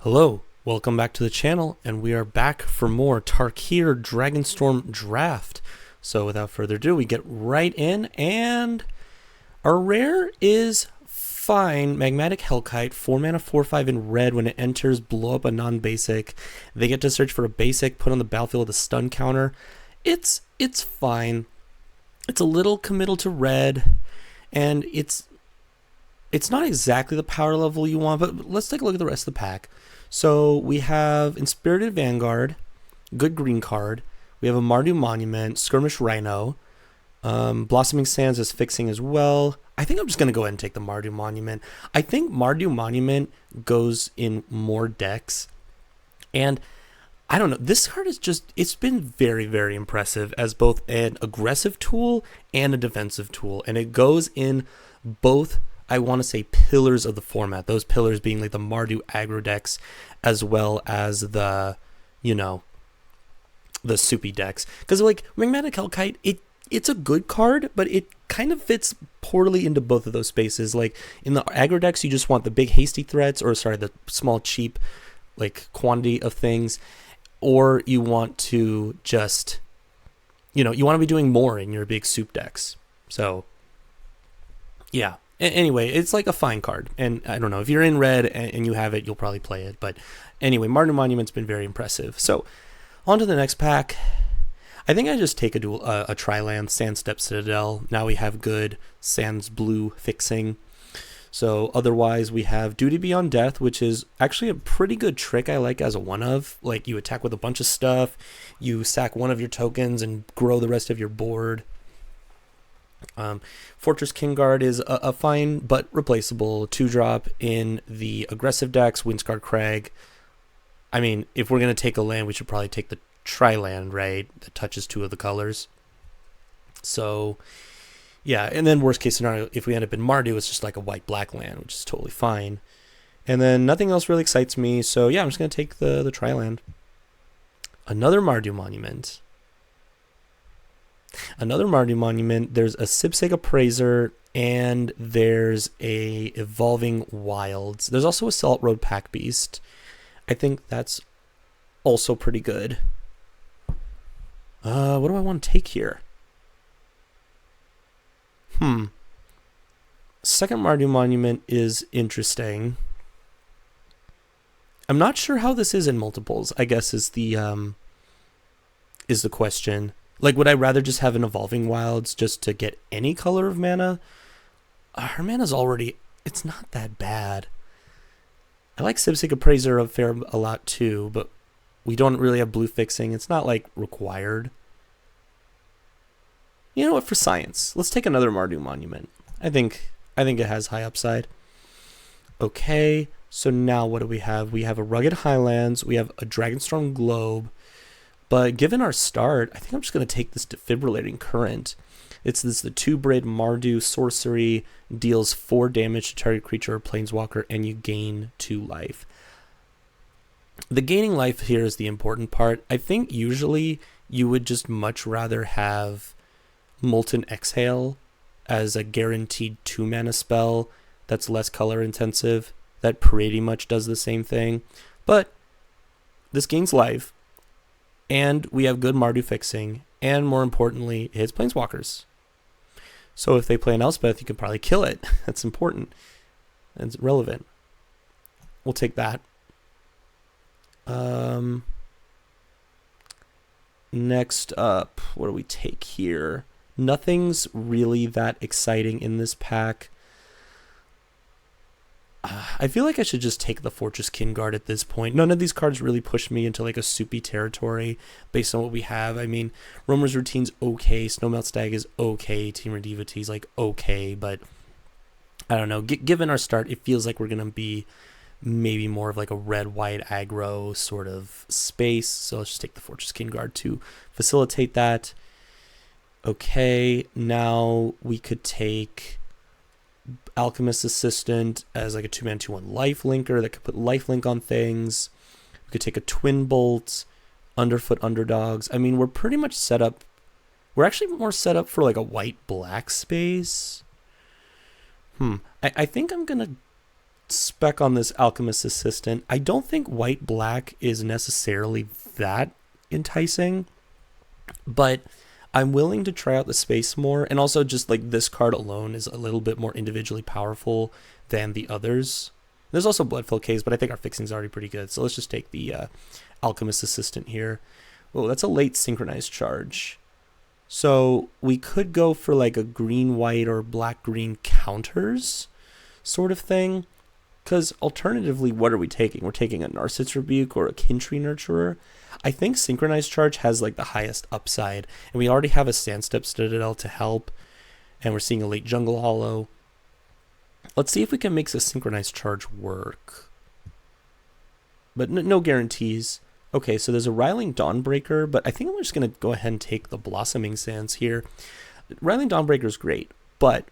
Hello, welcome back to the channel, and we are back for more Tarkir Dragonstorm draft. So without further ado, we get right in, and our rare is fine. Magmatic Hellkite, 4 mana, 4/5 in red. When it enters, blow up a non-basic. They get to search for a basic, put on the battlefield with a stun counter. It's fine. It's a little committal to red, and it's not exactly the power level you want, but let's take a look at the rest of the pack. So we have Inspirited Vanguard, good green card. We have a Mardu Monument, Skirmish Rhino, Blossoming Sands is fixing as well. I think I'm just going to go ahead and take the Mardu Monument. I think Mardu Monument goes in more decks, and I don't know, this card is just, it's been very, very impressive as both an aggressive tool and a defensive tool, and it goes in both, I want to say, pillars of the format. Those pillars being like the Mardu aggro decks, as well as the, the soupy decks. Because like Magmatic Hellkite, it's a good card, but it kind of fits poorly into both of those spaces. Like in the aggro decks, you just want the big hasty threats, or sorry, the small cheap like quantity of things, or you want to just, you want to be doing more in your big soup decks. So yeah. Anyway, it's like a fine card, and I don't know, if you're in red and you have it, you'll probably play it. But anyway, Mardu Monument's been very impressive. So on to the next pack. I think I just take a Tri-Land Sandstep Citadel. Now we have good Sands Blue fixing. So otherwise, we have Duty Beyond Death, which is actually a pretty good trick I like as a one-of. Like, you attack with a bunch of stuff, you sack one of your tokens and grow the rest of your board. Fortress Kingguard is a fine but replaceable 2-drop in the aggressive decks. Windscarred Crag. I mean, if we're going to take a land, we should probably take the Tri-Land, right? That touches 2 of the colors. So, yeah. And then worst case scenario, if we end up in Mardu, it's just like a white-black land, which is totally fine. And then nothing else really excites me. So, yeah, I'm just going to take the Tri-Land. Another Mardu Monument. There's a Sipsig Appraiser, and there's a Evolving Wilds. There's also a Salt Road Pack Beast. I think that's also pretty good. What do I want to take here? Second Mardu Monument is interesting. I'm not sure how this is in multiples, I guess is the question. Like, would I rather just have an Evolving Wilds just to get any color of mana? Her mana's already, it's not that bad. I like Sipsig Appraiser a lot too, but we don't really have blue fixing. It's not like required. You know what, for science, let's take another Mardu Monument. I think it has high upside. Okay, so now what do we have? We have a Rugged Highlands, we have a Dragonstorm Globe. But given our start, I think I'm just going to take this Defibrillating Current. It's the 2-Braid Mardu sorcery, deals 4 damage to target creature or planeswalker, and you gain 2 life. The gaining life here is the important part. I think usually you would just much rather have Molten Exhale as a guaranteed 2-mana spell that's less color intensive. That pretty much does the same thing. But this gains life. And we have good Mardu fixing, and more importantly, it hits planeswalkers. So if they play an Elspeth, you can probably kill it. That's important. It's relevant. We'll take that. Next up, what do we take here? Nothing's really that exciting in this pack. I feel like I should just take the Fortress Kingguard at this point. None of these cards really push me into like a soupy territory based on what we have. I mean, Roamer's Routine's okay, Snowmelt Stag is okay, Temur Devotee's like okay, but I don't know. Given our start, it feels like we're going to be maybe more of like a red-white aggro sort of space. So let's just take the Fortress Kingguard to facilitate that. Okay, now we could take Alchemist's Assistant as like a 2-mana 2/1 life linker that could put lifelink on things. We could take a Twin Bolt, Underfoot Underdogs. I mean, we're pretty much set up. We're actually more set up for like a white-black space. I think I'm gonna spec on this Alchemist Assistant. I don't think white-black is necessarily that enticing, but I'm willing to try out the space more, and also just like this card alone is a little bit more individually powerful than the others. There's also Bloodfell Caves, but I think our fixing's already pretty good, so let's just take the Alchemist Assistant here. Oh, that's a late synchronized charge. So we could go for like a green-white or black-green counters sort of thing, because alternatively, what are we taking? We're taking a Narset's Rebuke or a Kintree Nurturer. I think Synchronized Charge has like the highest upside, and we already have a Sandstep Citadel to help, and we're seeing a late Jungle Hollow. Let's see if we can make the Synchronized Charge work. But no guarantees. Okay, so there's a Riling Dawnbreaker, but I think I'm just going to go ahead and take the Blossoming Sands here. Riling Dawnbreaker is great, but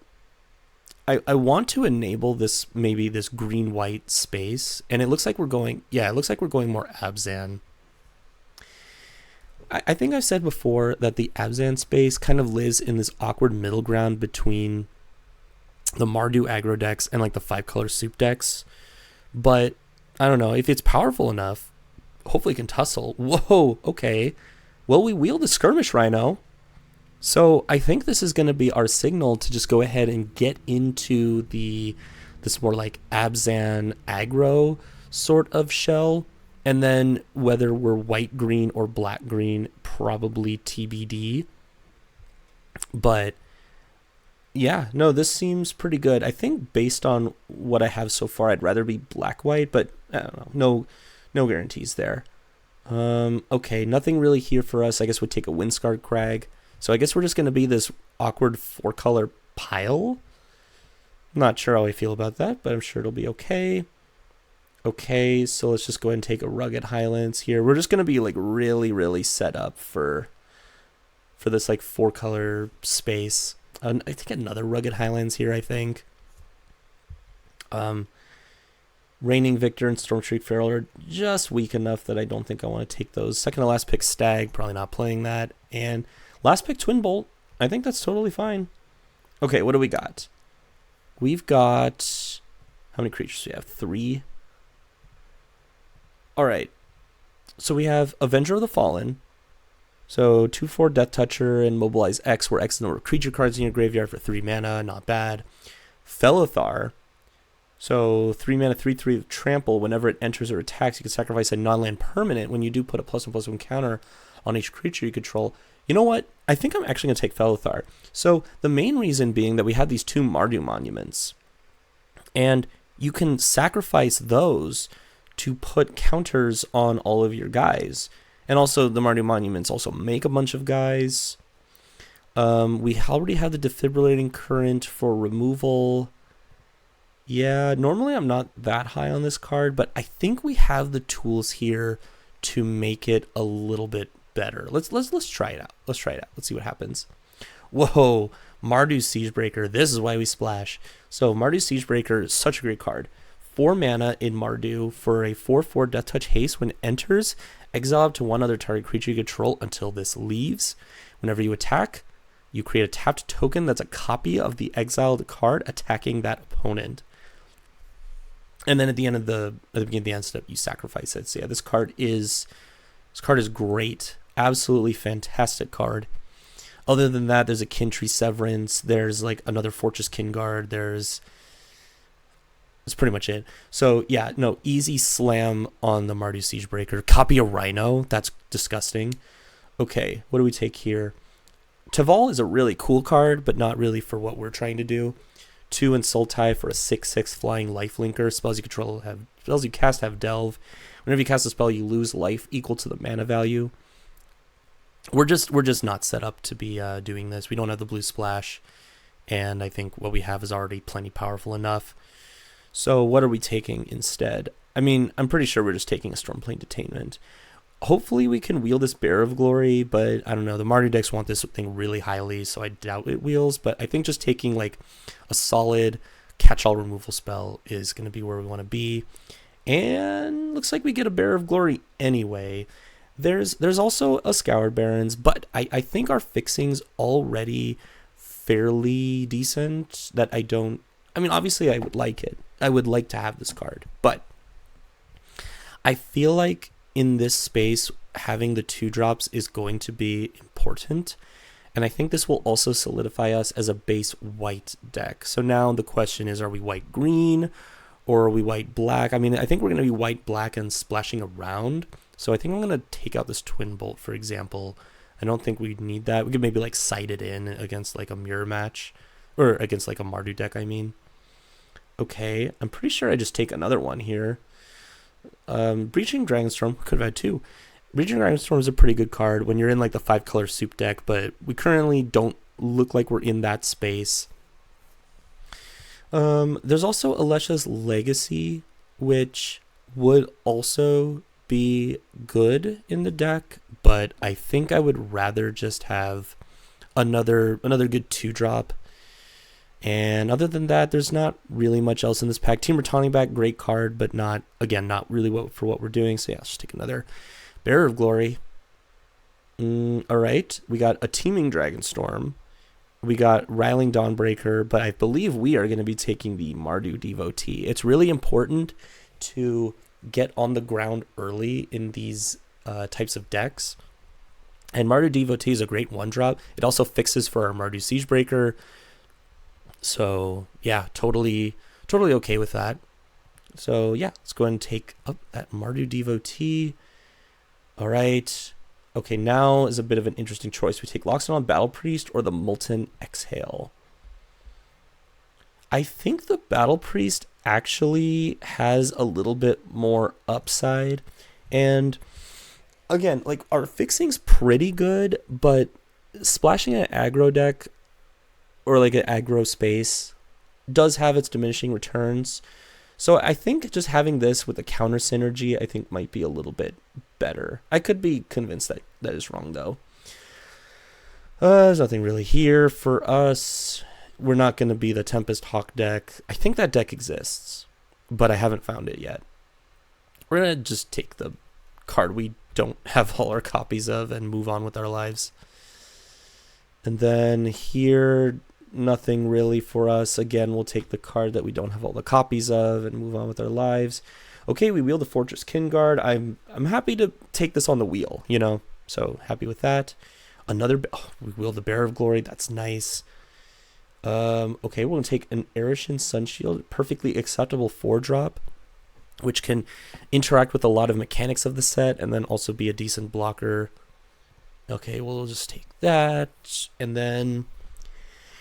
I want to enable this, maybe this green-white space, and it looks like we're going, yeah, it looks like we're going more Abzan. I think I've said before that the Abzan space kind of lives in this awkward middle ground between the Mardu aggro decks and like the 5-color soup decks, but I don't know, if it's powerful enough, hopefully it can tussle. Whoa, okay. Well, we wield the Skirmish Rhino. So I think this is going to be our signal to just go ahead and get into this more like Abzan aggro sort of shell. And then whether we're white-green or black-green, probably TBD. But yeah, no, this seems pretty good. I think based on what I have so far, I'd rather be black-white, but I don't know. No guarantees there. Okay, nothing really here for us. I guess we'd take a Windscarred Crag. So I guess we're just going to be this awkward 4-color pile. Not sure how I feel about that, but I'm sure it'll be okay. Okay, so let's just go ahead and take a Rugged Highlands here. We're just going to be like really, really set up for this like 4-color space. I think another Rugged Highlands here, I think. Reigning Victor and Stormstreak Feral are just weak enough that I don't think I want to take those. Second to last pick Stag, probably not playing that. And last pick Twin Bolt, I think that's totally fine. Okay, what do we got? We've got, how many creatures do we have? 3. Alright, so we have Avenger of the Fallen. So 2/4 Death Toucher and Mobilize X, where X is the number of creature cards in your graveyard for 3 mana, not bad. Felithar. So 3 mana, 3/3 with Trample. Whenever it enters or attacks, you can sacrifice a non-land permanent. When you do, put a +1/+1 counter on each creature you control. You know what? I think I'm actually going to take Felithar. So the main reason being that we have these 2 Mardu monuments, and you can sacrifice those to put counters on all of your guys. And also the Mardu monuments also make a bunch of guys. We already have the Defibrillating Current for removal. Yeah, normally I'm not that high on this card, but I think we have the tools here to make it a little bit better. Let's try it out. Let's try it out. Let's see what happens. Whoa, Mardu Siegebreaker. This is why we splash. So Mardu Siegebreaker is such a great card. 4 mana in Mardu for a 4/4 Death Touch haste. When it enters, exile up to 1 other target creature you control until this leaves. Whenever you attack, you create a tapped token that's a copy of the exiled card attacking that opponent. And then at the beginning of the end step, you sacrifice it. So yeah, this card is great. Absolutely fantastic card. Other than that, there's a Kintree Severance. There's like another Fortress Kinguard. That's pretty much it. So yeah, no, easy slam on the Mardu Siegebreaker. Copy a Rhino. That's disgusting. Okay, what do we take here? Taval is a really cool card, but not really for what we're trying to do. 2 and Sultai for a 6/6 flying lifelinker. Spells you cast have Delve. Whenever you cast a spell, you lose life equal to the mana value. We're just not set up to be doing this. We don't have the blue splash, and I think what we have is already plenty powerful enough. So what are we taking instead? I mean, I'm pretty sure we're just taking a Stormplane Detainment. Hopefully we can wheel this Bear of Glory, but I don't know. The Mardu decks want this thing really highly, so I doubt it wheels. But I think just taking like a solid catch-all removal spell is going to be where we want to be. And looks like we get a Bear of Glory anyway. There's also a Scoured Barrens, but I think our fixing's already fairly decent. I mean, obviously I would like it, I would like to have this card, but I feel like in this space, having the 2-drops is going to be important. And I think this will also solidify us as a base white deck. So now the question is, are we white-green or are we white-black? I mean, I think we're going to be white-black and splashing around. So I think I'm going to take out this Twin Bolt, for example. I don't think we need that. We could maybe like side it in against like a mirror match. Or against like a Mardu deck, I mean. Okay, I'm pretty sure I just take another one here. Breaching Dragonstorm, could have had 2. Breaching Dragonstorm is a pretty good card when you're in like the 5-color soup deck, but we currently don't look like we're in that space. There's also Alesha's Legacy, which would also be good in the deck, but I think I would rather just have another good 2-drop. And other than that, there's not really much else in this pack. Team Returning back, great card, but not really for what we're doing. So yeah, let's just take another Bearer of Glory. All right, we got a Teeming Dragonstorm. We got Riling Dawnbreaker, but I believe we are going to be taking the Mardu Devotee. It's really important to get on the ground early in these types of decks. And Mardu Devotee is a great 1-drop. It also fixes for our Mardu Siegebreaker. So yeah, totally okay with that. So yeah, let's go ahead and take up that Mardu Devotee. All right. Okay, now is a bit of an interesting choice. We take Loxodon Battle Priest or the Molten Exhale. I think the Battle Priest actually has a little bit more upside. And again, like our fixing's pretty good, but splashing an aggro deck or like an aggro space does have its diminishing returns. So I think just having this with the counter synergy, I think might be a little bit better. I could be convinced that that is wrong though. There's nothing really here for us. We're not going to be the Tempest Hawk deck. I think that deck exists, but I haven't found it yet. We're going to just take the card we don't have all our copies of and move on with our lives. And then here, nothing really for us. Again, we'll take the card that we don't have all the copies of and move on with our lives. Okay, we wield the Fortress Kinguard. I'm happy to take this on the wheel, you know, so happy with that. We wield the Bearer of Glory. That's nice. Okay, we're going to take an Erishan Sunshield, perfectly acceptable 4-drop, which can interact with a lot of mechanics of the set and then also be a decent blocker. Okay, we'll just take that. And then,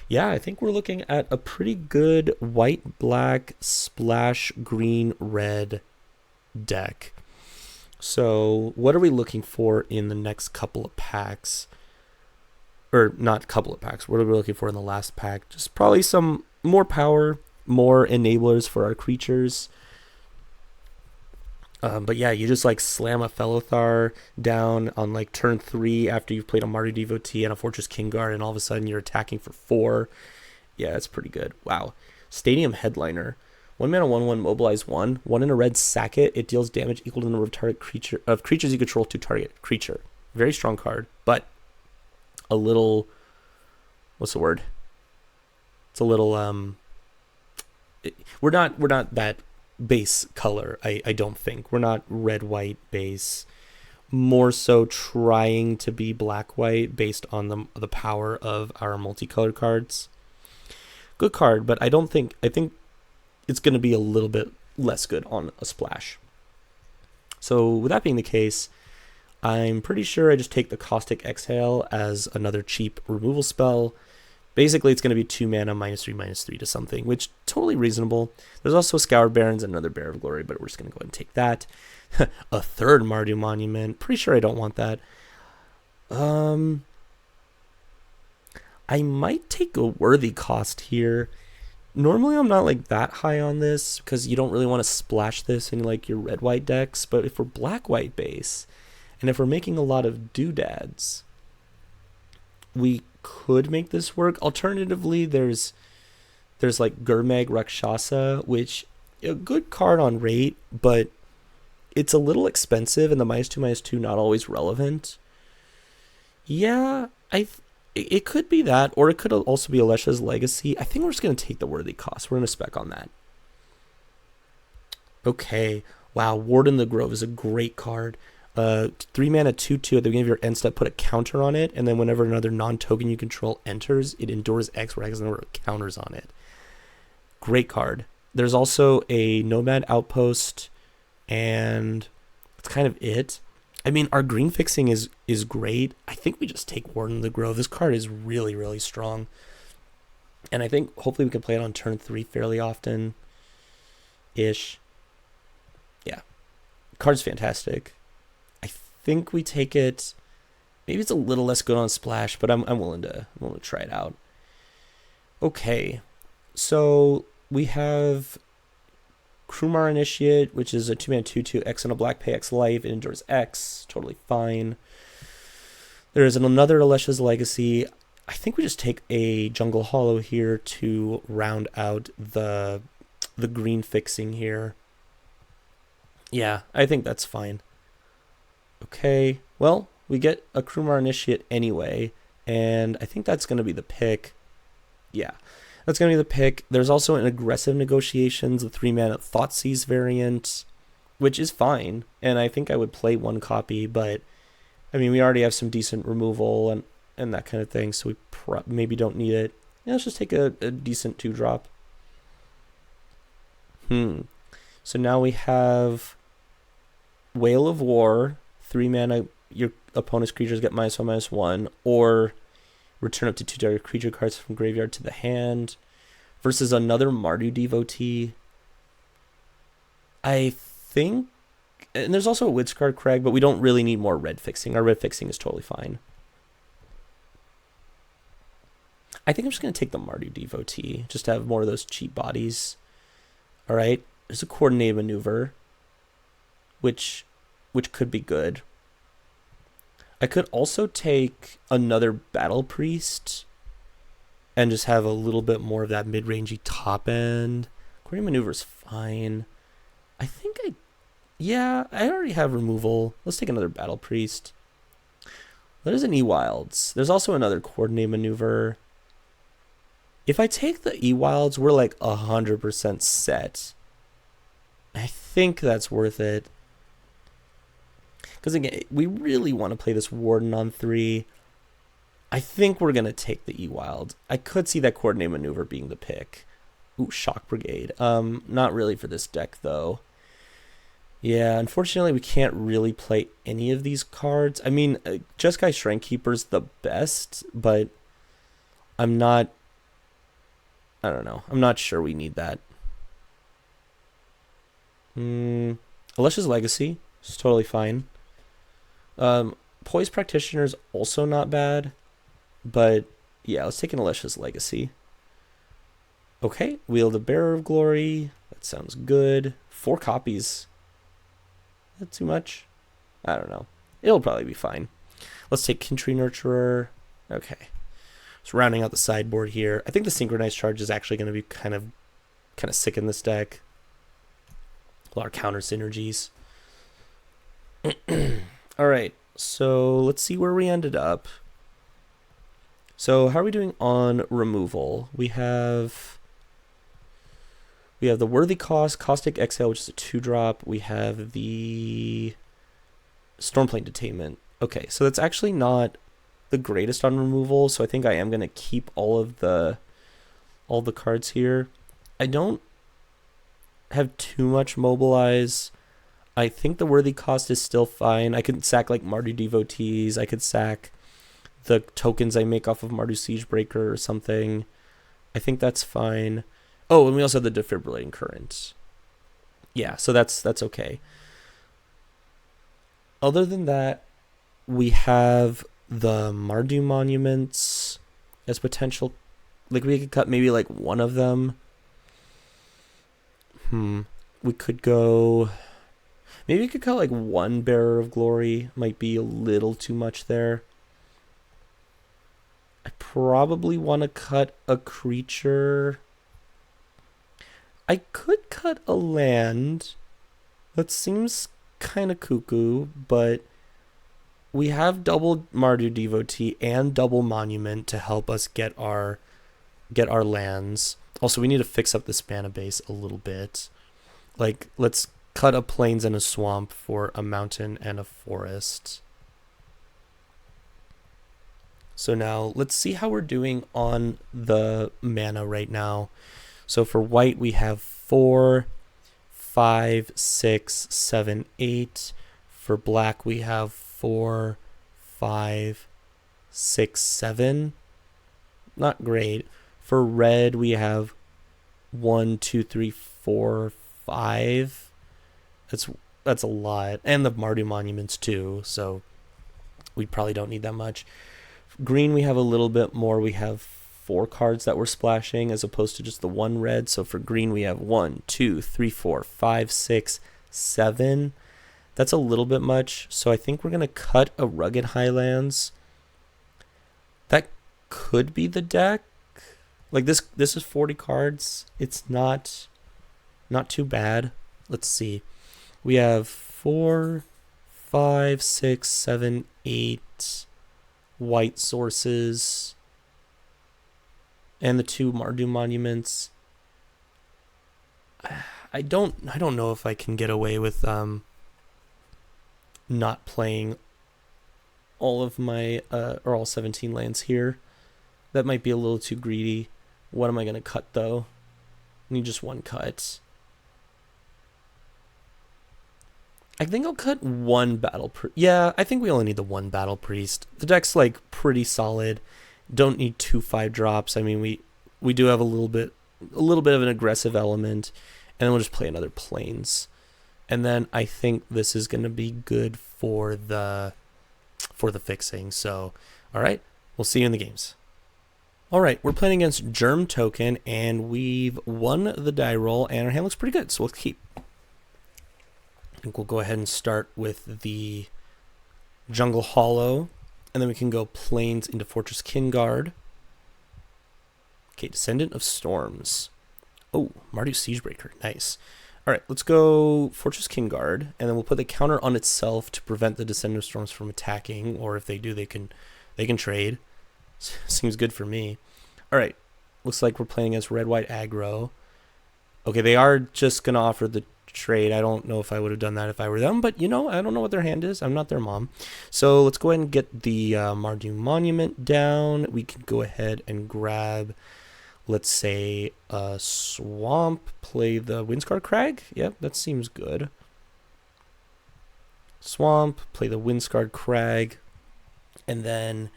yeah, I think we're looking at a pretty good white, black, splash, green, red deck. So what are we looking for in the next couple of packs? Or not couple of packs. What are we looking for in the last pack? Just probably some more power, more enablers for our creatures. But yeah, you just like slam a Fellothar down on like turn 3 after you've played a Mardu Devotee and a Fortress Kinguard, and all of a sudden you're attacking for 4. Yeah, that's pretty good. Wow. Stadium Headliner. 1 mana 1/1 mobilize 1. 1 in a red, sack it. It deals damage equal to the number of creatures you control to target creature. Very strong card, but a little, what's the word? It's a little we're not that base color, I don't think. We're not red white base. More so trying to be black white based on the power of our multicolored cards. Good card, but I think it's going to be a little bit less good on a splash. So with that being the case, I'm pretty sure I just take the Caustic Exhale as another cheap removal spell. Basically, it's going to be 2 mana, -3/-3 to something, which totally reasonable. There's also Scoured Barrens and another Bear of Glory, but we're just going to go ahead and take that. A third Mardu Monument. Pretty sure I don't want that. I might take a worthy cost here. Normally, I'm not like that high on this because you don't really want to splash this in like your red-white decks. But if we're black-white base, and if we're making a lot of doodads, we could make this work. Alternatively, there's like Gurmag Rakshasa, which a good card on rate, but it's a little expensive, and the -2/-2 not always relevant. Yeah, it could be that, or it could also be Alesha's Legacy. I think we're just going to take the worthy cost. We're going to spec on that. Okay. Wow, Warden the Grove is a great card. 3 mana 2/2 at the beginning of your end step, put a counter on it, and then whenever another non-token you control enters, it endures X, where X has a number of counters on it. Great card. There's also a Nomad Outpost, and that's kind of it. I mean, our green fixing is great. I think we just take Warden of the Grove. This card is really, really strong. And I think hopefully we can play it on turn 3 fairly often-ish. Yeah. Card's fantastic. I think we take it. Maybe it's a little less good on Splash, but I'm willing to try it out. Okay. So we have Krumar Initiate, which is a 2-mana 2/2 X on a black, pay X life. It endures X. Totally fine. There is another Alesha's Legacy. I think we just take a Jungle Hollow here to round out the green fixing here. Yeah, I think that's fine. Okay, well, we get a Krumar Initiate anyway, and I think that's going to be the pick. Yeah, that's going to be the pick. There's also an Aggressive Negotiations, the 3-mana Thoughtseize variant, which is fine, and I think I would play one copy, but, I mean, we already have some decent removal and that kind of thing, so we maybe don't need it. Yeah, let's just take a decent 2-drop. So now we have Whale of War, 3 mana, your opponent's creatures get -1/-1, or return up to 2 target creature cards from graveyard to the hand, versus another Mardu Devotee. I think, and there's also a Widscard Crag, but we don't really need more red fixing. Our red fixing is totally fine. I think I'm just going to take the Mardu Devotee, just to have more of those cheap bodies. All right, there's a Coordinated Maneuver, which could be good. I could also take another Battle Priest and just have a little bit more of that mid-rangey top end. Coordinated Maneuver is fine. I think I already have removal. Let's take another Battle Priest. There's an E-Wilds. There's also another Coordinated Maneuver. If I take the E-Wilds, we're like 100% set. I think that's worth it. Because again, we really want to play this Warden on 3. I think we're going to take the E-Wild. I could see that Coordinated Maneuver being the pick. Ooh, Shock Brigade. Not really for this deck, though. Yeah, unfortunately, we can't really play any of these cards. I mean, Jeskai Shrinekeeper's the best, but I don't know. I'm not sure we need that. Alesha's Legacy is totally fine. Poise Practitioner's also not bad, but yeah, let's take an Alesha's Legacy. Okay, Wield the Bearer of Glory. That sounds good. 4 copies. Is that too much? I don't know. It'll probably be fine. Let's take Kintree Nurturer. Okay. So rounding out the sideboard here. I think the Synchronized Charge is actually going to be kind of sick in this deck. A lot of counter synergies. All right, so let's see where we ended up. So how are we doing on removal? We have the Worthy Cost, Caustic Exhale, which is a 2-drop. We have the Stormplane Detainment. Okay, so that's actually not the greatest on removal, so I think I am going to keep all the cards here. I don't have too much Mobilize. I think the Worthy Cost is still fine. I could sack like Mardu Devotees. I could sack the tokens I make off of Mardu Siegebreaker or something. I think that's fine. Oh, and we also have the Defibrillating Current. Yeah, so that's okay. Other than that, we have the Mardu Monuments as potential. Like, we could cut maybe like one of them. We could go... Maybe we could cut like one Bearer of Glory. Might be a little too much there. I probably want to cut a creature. I could cut a land. That seems kind of cuckoo, but we have double Mardu Devotee and double Monument to help us get our lands. Also, we need to fix up this mana base a little bit. Like, let's cut a plains and a swamp for a mountain and a forest. So now let's see how we're doing on the mana right now. So for white, we have 4, 5, 6, 7, 8. For black, we have 4, 5, 6, 7. Not great. For red, we have 1, 2, 3, 4, 5. That's a lot. And the Mardu monuments too, so we probably don't need that much. Green, we have a little bit more. We have 4 cards that we're splashing as opposed to just the 1 red. So for green, we have 1, 2, 3, 4, 5, 6, 7. That's a little bit much. So I think we're going to cut a Rugged Highlands. That could be the deck. Like this is 40 cards. It's not too bad. Let's see. We have 4, 5, 6, 7, 8 white sources and the 2 Mardu monuments. I don't know if I can get away with not playing all of my or all 17 lands here. That might be a little too greedy. What am I going to cut though? I need just 1 cut. I think I'll cut 1 battle priest. Yeah, I think we only need the 1 battle priest. The deck's like pretty solid. Don't need 2 5-drops. I mean, we do have a little bit of an aggressive element, and then we'll just play another plains. And then I think this is going to be good for the fixing. So, all right, we'll see you in the games. All right, we're playing against Germ Token, and we've won the die roll, and our hand looks pretty good, so we'll keep. I think we'll go ahead and start with the Jungle Hollow, and then we can go Plains into Fortress Kingguard. Okay, Descendant of Storms. Oh, Mardu Siegebreaker, nice. All right, let's go Fortress Kingguard, and then we'll put the counter on itself to prevent the Descendant of Storms from attacking, or if they do, they can trade. Seems good for me. All right, looks like we're playing as red-white aggro. Okay, they are just going to offer the trade. I don't know if I would have done that if I were them, but I don't know what their hand is. I'm not their mom. So let's go ahead and get the Mardu Monument down. We can go ahead and grab, let's say, a Swamp, play the Windscarred Crag. Yep, that seems good. Swamp, play the Windscarred Crag, and then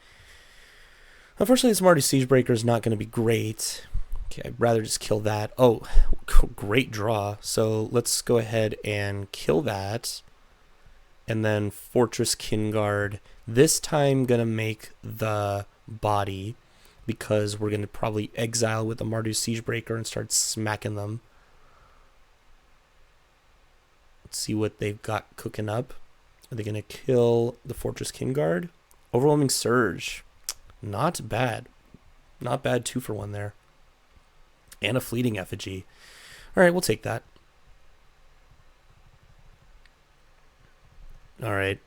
unfortunately this Mardu Siegebreaker is not going to be great. Okay, I'd rather just kill that. Oh, great draw. So let's go ahead and kill that. And then Fortress Kingguard. This time going to make the body because we're going to probably exile with the Mardu Siegebreaker and start smacking them. Let's see what they've got cooking up. Are they going to kill the Fortress Kingguard? Overwhelming Surge. Not bad. Not bad, 2 for 1 there. And a Fleeting Effigy. All right, we'll take that. All right.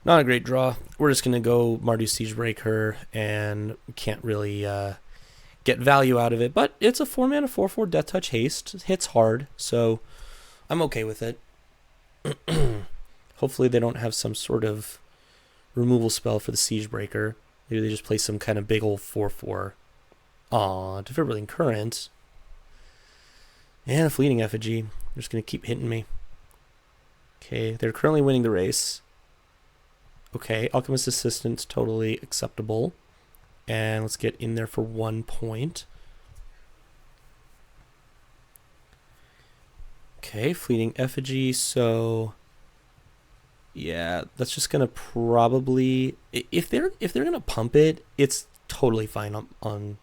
Not a great draw. We're just going to go Mardu Siegebreaker and can't really get value out of it. But it's a 4-mana 4/4 Death Touch Haste. It hits hard, so I'm okay with it. Hopefully they don't have some sort of removal spell for the Siegebreaker. Maybe they just play some kind of big old 4/4. Aw, Defibrillating Current. And a Fleeting Effigy. They're just going to keep hitting me. Okay, they're currently winning the race. Okay, Alchemist Assistant's totally acceptable. And let's get in there for 1 point. Okay, Fleeting Effigy, so yeah, that's just gonna probably, if they're gonna pump it, it's totally fine on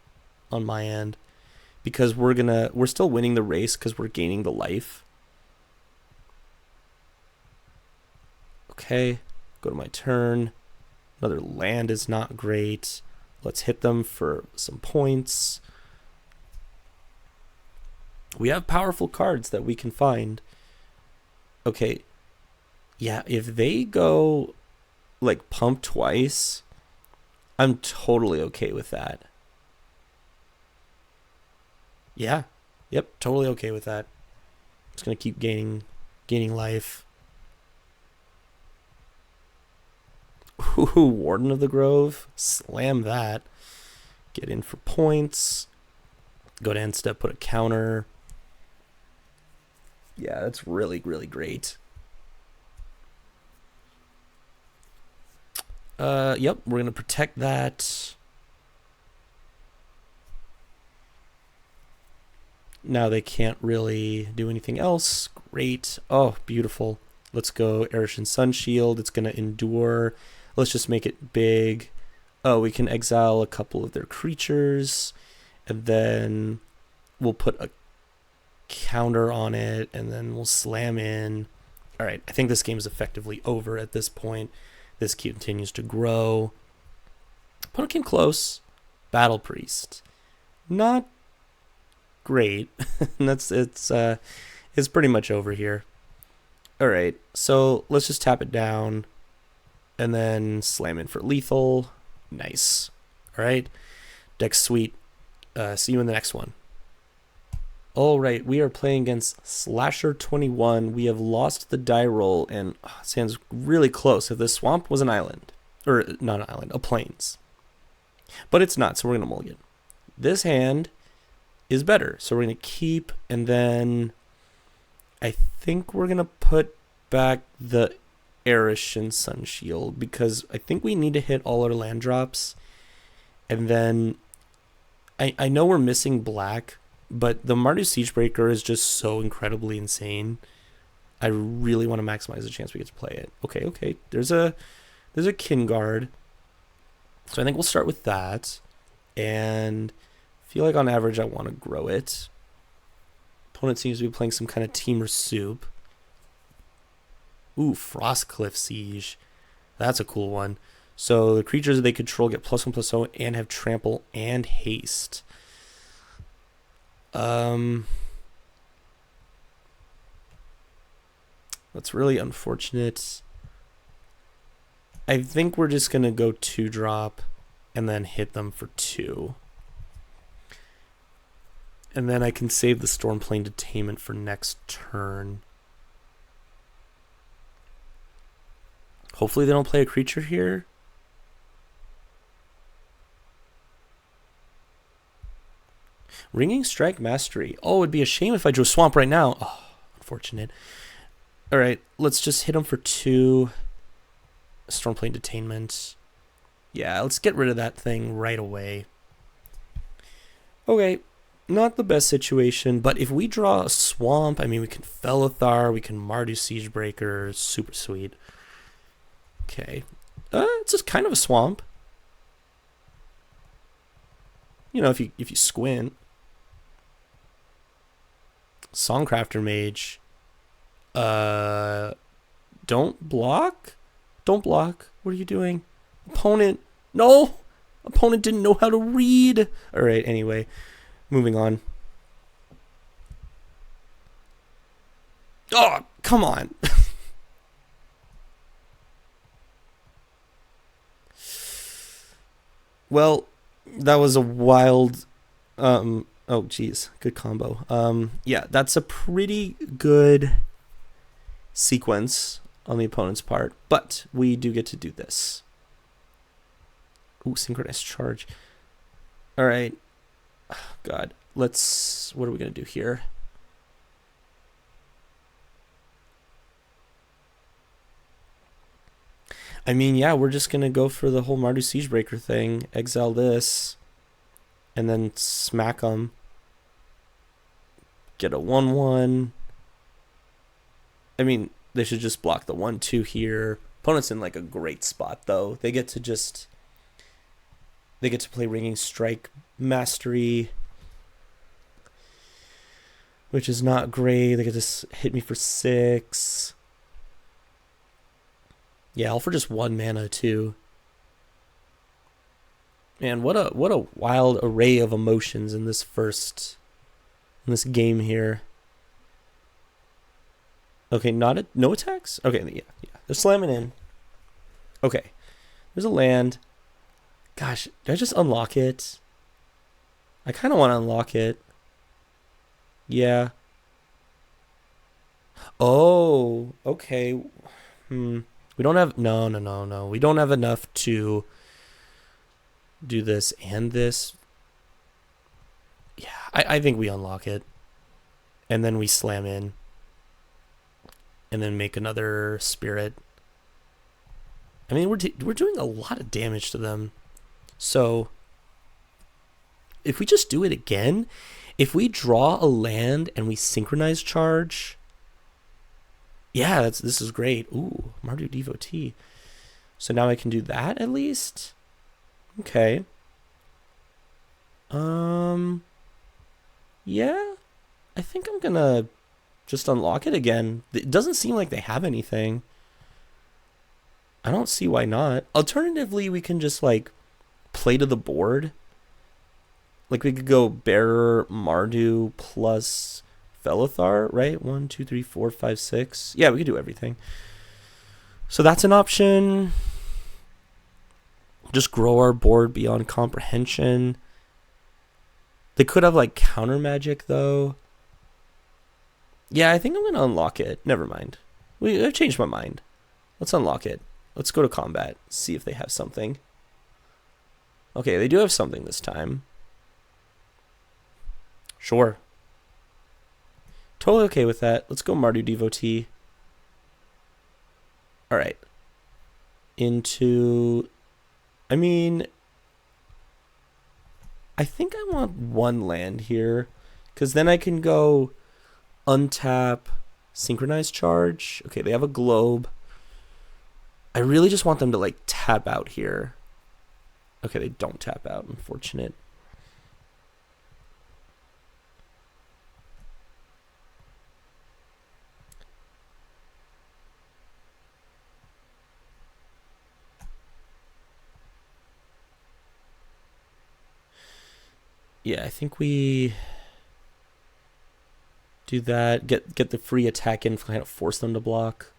my end, because we're still winning the race because we're gaining the life. Okay, go to my turn. Another land is not great. Let's hit them for some points. We have powerful cards that we can find. Okay, yeah, if they go like pump twice, I'm totally okay with that. Yeah, yep, totally okay with that. Just gonna keep gaining gaining life. Ooh, Warden of the Grove. Slam that. Get in for points. Go to end step, put a counter. Yeah, that's really, really great. Yep, we're going to protect that. Now they can't really do anything else. Great. Oh, beautiful. Let's go Erishan Sun Shield. It's going to endure. Let's just make it big. Oh, we can exile a couple of their creatures. And then we'll put a counter on it. And then we'll slam in. All right, I think this game is effectively over at this point. This continues to grow. Opponent came close. Battle Priest. Not great. It's pretty much over here. All right, so let's just tap it down and then slam in for lethal. Nice. All right, deck sweet. See you in the next one. All right, we are playing against Slasher21. We have lost the die roll, and it sounds really close. If this swamp was an island, or not an island, a plains, but it's not, so we're gonna mulligan. This hand is better, so we're gonna keep, and then I think we're gonna put back the Erishan Sun Shield because I think we need to hit all our land drops, and then I know we're missing black. But the Mardu Siegebreaker is just so incredibly insane. I really want to maximize the chance we get to play it. Okay. There's a Kin Guard. So I think we'll start with that. And I feel like on average I want to grow it. Opponent seems to be playing some kind of Teamer Soup. Ooh, Frostcliff Siege. That's a cool one. So the creatures that they control get +1/+0 and have trample and haste. That's really unfortunate. I think we're just gonna go 2-drop and then hit them for 2. And then I can save the Stormplane Detainment for next turn. Hopefully they don't play a creature here. Ringing Strike Mastery. Oh, it'd be a shame if I drew Swamp right now. Oh, unfortunate. All right, let's just hit him for 2. Stormplane Detainment. Yeah, let's get rid of that thing right away. Okay, not the best situation, but if we draw a Swamp, I mean, we can Felithar, we can Mardu Siegebreaker. Super sweet. Okay. It's just kind of a Swamp. You know, if you squint. Songcrafter Mage. Don't block? Don't block. What are you doing? Opponent. No! Opponent didn't know how to read. Alright, anyway. Moving on. Oh, come on. Well, that was a wild... oh, geez. Good combo. Yeah, that's a pretty good sequence on the opponent's part, but we do get to do this. Ooh, synchronized charge. All right. Oh, God, let's... What are we going to do here? I mean, yeah, we're just going to go for the whole Mardu Siegebreaker thing. Exile this. And then smack them. Get a 1/1. I mean, they should just block the 1/2 here. Opponent's in like a great spot though. They get to play Ringing Strike Mastery, which is not great. They get to hit me for 6. Yeah, all for just 1 mana too. Man, what a wild array of emotions in this game here. Okay, no attacks? Okay, yeah. They're slamming in. Okay. There's a land. Gosh, did I just unlock it? I kind of want to unlock it. Yeah. Oh, okay. We don't have no. We don't have enough to do this and this. Yeah, I think we unlock it. And then we slam in. And then make another spirit. I mean, we're doing a lot of damage to them. So if we just do it again, if we draw a land and we synchronize charge, yeah, this is great. Ooh, Mardu Devotee. So now I can do that at least. Okay. Yeah, I think I'm gonna just unlock it again. It doesn't seem like they have anything. I don't see why not. Alternatively, we can just like play to the board. Like we could go Bearer, Mardu plus Felithar, right? 1, 2, 3, 4, 5, 6. Yeah, we could do everything. So that's an option. Just grow our board beyond comprehension. They could have like counter magic though. Yeah, I think I'm gonna unlock it. Never mind. I've changed my mind. Let's unlock it. Let's go to combat. See if they have something. Okay, they do have something this time. Sure. Totally okay with that. Let's go Mardu Devotee. Alright. Into... I mean... I think I want one land here. Because then I can go untap, synchronize charge. Okay, they have a globe. I really just want them to like tap out here. Okay, they don't tap out. Unfortunate. Yeah, I think we do that. Get the free attack in, kind of force them to block.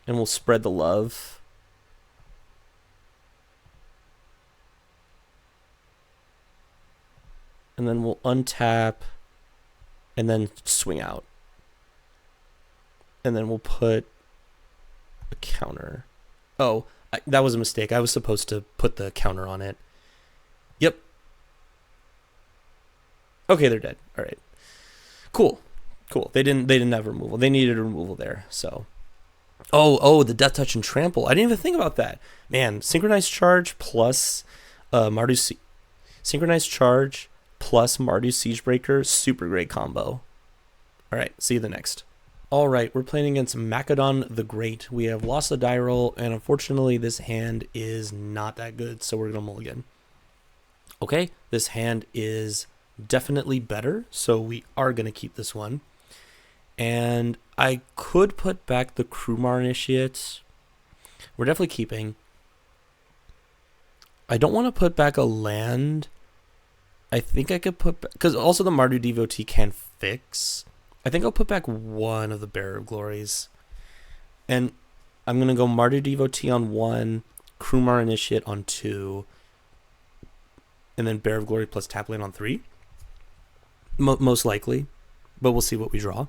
And we'll spread the love. And then we'll untap and then swing out. And then we'll put a counter. Oh, that was a mistake. I was supposed to put the counter on it. Yep. Okay, they're dead. All right. Cool. They didn't have removal. They needed a removal there, so. Oh, the Death Touch and Trample. I didn't even think about that. Man, Synchronized Charge plus Mardu Synchronized Charge plus Mardu Siegebreaker, super great combo. Alright, see you the next. Alright, we're playing against Macedon the Great. We have lost the die roll, and unfortunately this hand is not that good, so we're going to mulligan. Okay, this hand is definitely better, so we are going to keep this one. And I could put back the Krumar Initiate. We're definitely keeping. I don't want to put back a land. I think I could put back, because also the Mardu Devotee can fix. I think I'll put back one of the Bearer of Glories. And I'm going to go Mardu Devotee on 1, Krumar Initiate on 2, and then Bearer of Glory plus tap land on 3. Most likely, but we'll see what we draw.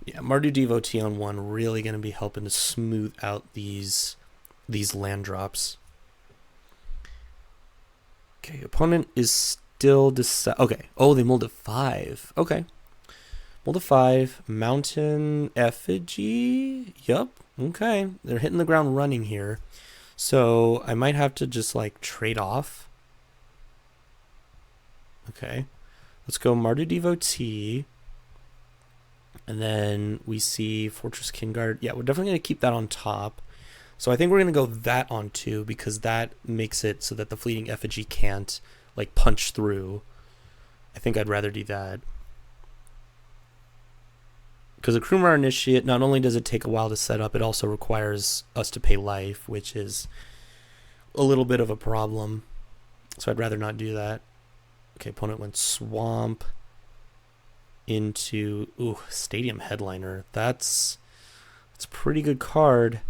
Yeah, Mardu Devotee on 1 really going to be helping to smooth out these land drops. Okay, opponent is still okay. Oh, they molded 5. Okay. Molded 5. Mountain Effigy. Yup. Okay. They're hitting the ground running here. So I might have to just like trade off. Okay. Let's go Mardu Devotee. And then we see Fortress Kingguard. Yeah, we're definitely going to keep that on top. So I think we're going to go that on 2 because that makes it so that the Fleeting Effigy can't like punch through. I think I'd rather do that. Because a Krumar Initiate, not only does it take a while to set up, it also requires us to pay life, which is a little bit of a problem. So I'd rather not do that. Okay, opponent went Swamp into Stadium Headliner. That's a pretty good card.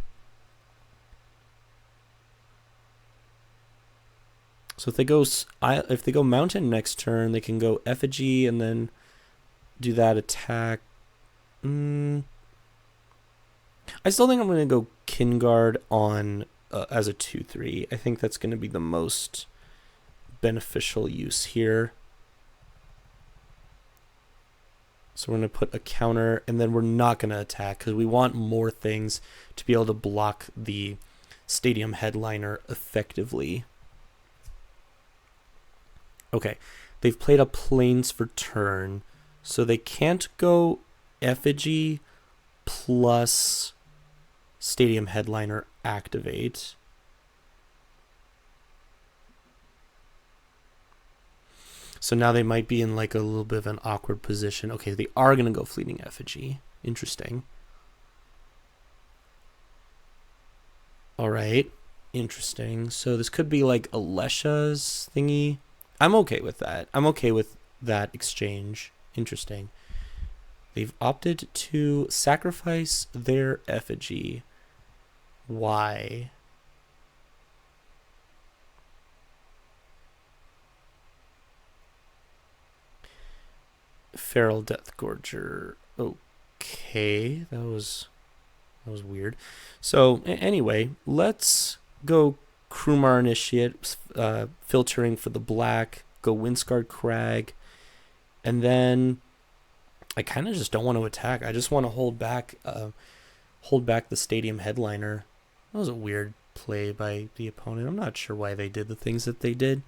So if they go Mountain next turn, they can go Effigy and then do that attack. I still think I'm going to go Kingard on as a 2/3. I think that's going to be the most beneficial use here. So we're going to put a counter, and then we're not going to attack because we want more things to be able to block the Stadium Headliner effectively. Okay, they've played a Plains for turn, so they can't go Effigy plus Stadium Headliner activate. So now they might be in like a little bit of an awkward position. Okay, they are going to go Fleeting Effigy. Interesting. All right, interesting. So this could be like Alesha's thingy. I'm okay with that. I'm okay with that exchange. Interesting. They've opted to sacrifice their Effigy. Why? Feral Deathgorger. Okay, that was weird. So anyway, let's go Krumar Initiate, filtering for the black, go Windscarred Crag, and then I kind of just don't want to attack. I just want to hold back the Stadium Headliner. That was a weird play by the opponent. I'm not sure why they did the things that they did.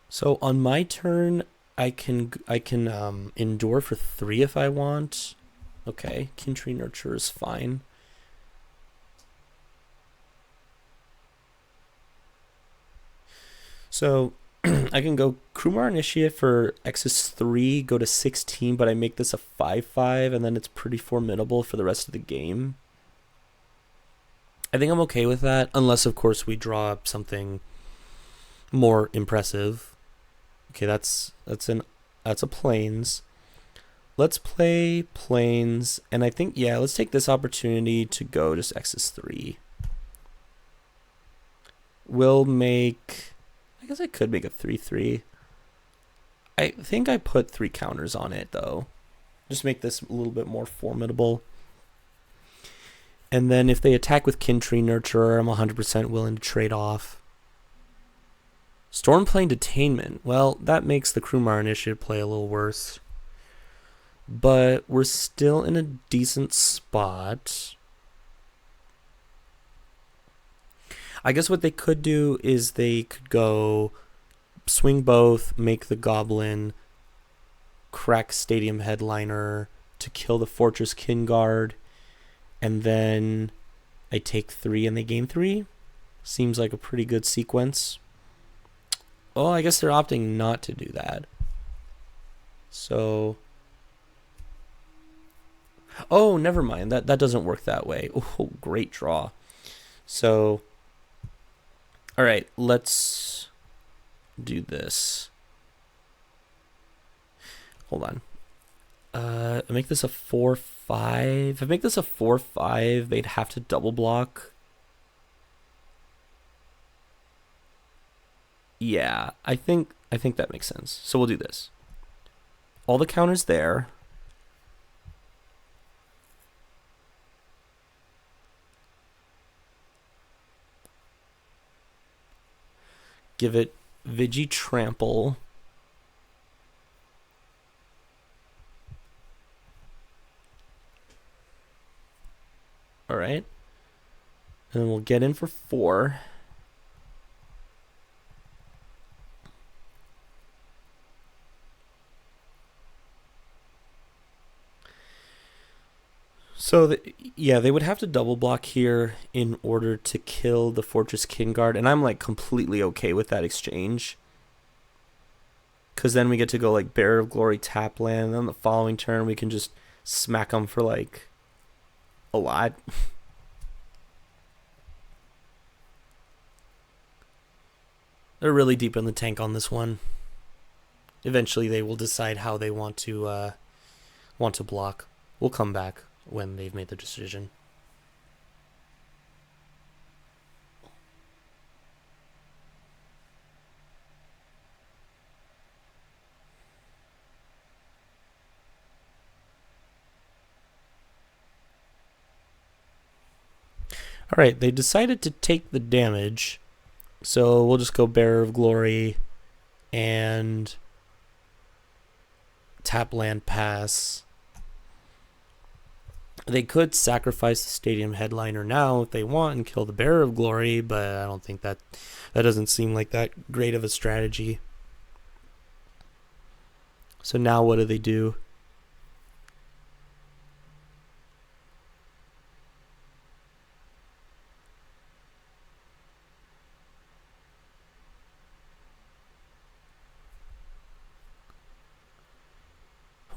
So on my turn, I can endure for 3 if I want. Okay, Kintree Nurture is fine. So I can go Krumar Initiate for X's 3, go to 16, but I make this a 5/5, and then it's pretty formidable for the rest of the game. I think I'm okay with that, unless of course we draw up something more impressive. Okay, that's a Plains. Let's play Plains, and I think, yeah, let's take this opportunity to go just X's 3. We'll make, I guess I could make a 3/3. I think I put 3 counters on it, though. Just make this a little bit more formidable. And then if they attack with Kintree Nurturer, I'm 100% willing to trade off. Stormplane Detainment. Well, that makes the Krumar Initiative play a little worse. But we're still in a decent spot. I guess what they could do is they could go swing both, make the Goblin, crack Stadium Headliner to kill the Fortress Kingard, and then I take 3 and they gain 3. Seems like a pretty good sequence. Oh, I guess they're opting not to do that. So, oh, never mind. That doesn't work that way. Oh, great draw. So, all right, let's do this. Hold on. I make this a 4/5. If I make this a 4/5, they'd have to double block. Yeah, I think that makes sense. So we'll do this. All the counters there. Give it Vigi Trample. All right. And then we'll get in for 4. So, yeah, they would have to double block here in order to kill the Fortress Kingard, and I'm, like, completely okay with that exchange. Because then we get to go, like, Bearer of Glory, tap land, and then the following turn we can just smack them for, like, a lot. They're really deep in the tank on this one. Eventually they will decide how they want to block. We'll come back when they've made the decision. Alright, they decided to take the damage, so we'll just go Bearer of Glory and tap land pass. They could sacrifice the Stadium Headliner now if they want and kill the Bearer of Glory, but I don't think that doesn't seem like that great of a strategy. So now what do?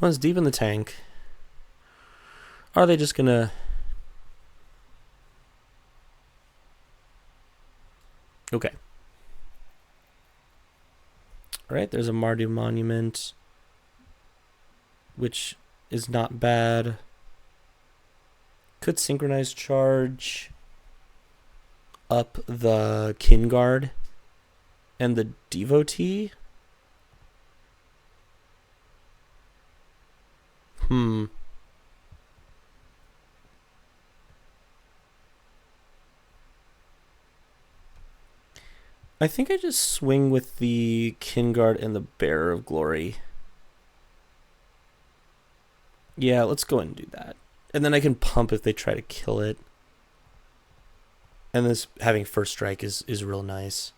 One's deep in the tank. Are they just gonna... Okay. Alright, there's a Mardu Monument, which is not bad. Could synchronize charge up the Kin Guard and the Devotee. I think I just swing with the Kin Guard and the Bearer of Glory. Yeah, let's go ahead and do that. And then I can pump if they try to kill it. And this having first strike is real nice.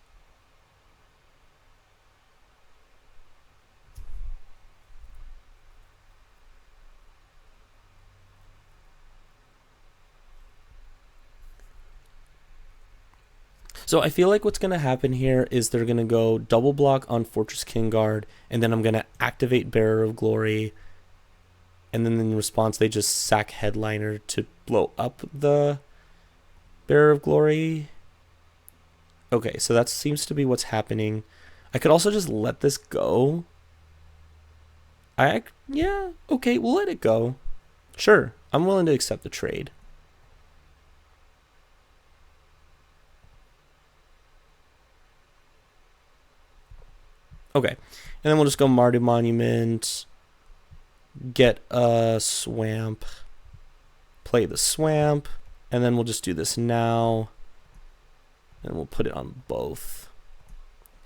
So I feel like what's going to happen here is they're going to go double block on Fortress Kin Guard, and then I'm going to activate Bearer of Glory, and then in response they just sack Headliner to blow up the Bearer of Glory. Okay, so that seems to be what's happening. I could also just let this go. Yeah, okay, we'll let it go. Sure, I'm willing to accept the trade. Okay, and then we'll just go Mardu Monument, get a Swamp, play the Swamp, and then we'll just do this now, and we'll put it on both.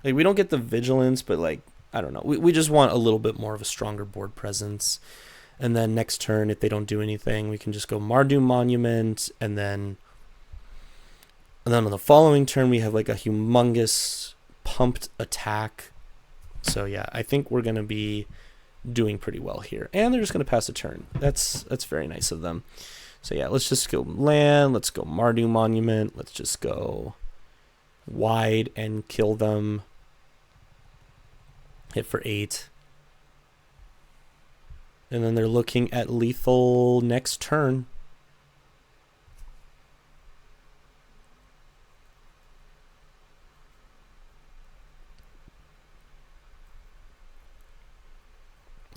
Like, we don't get the Vigilance, but like, I don't know, we just want a little bit more of a stronger board presence. And then next turn, if they don't do anything, we can just go Mardu Monument, and then on the following turn, we have like a humongous pumped attack. So yeah, I think we're going to be doing pretty well here. And they're just going to pass a turn. That's very nice of them. So yeah, let's just go land. Let's go Mardu Monument. Let's just go wide and kill them. Hit for 8. And then they're looking at lethal next turn.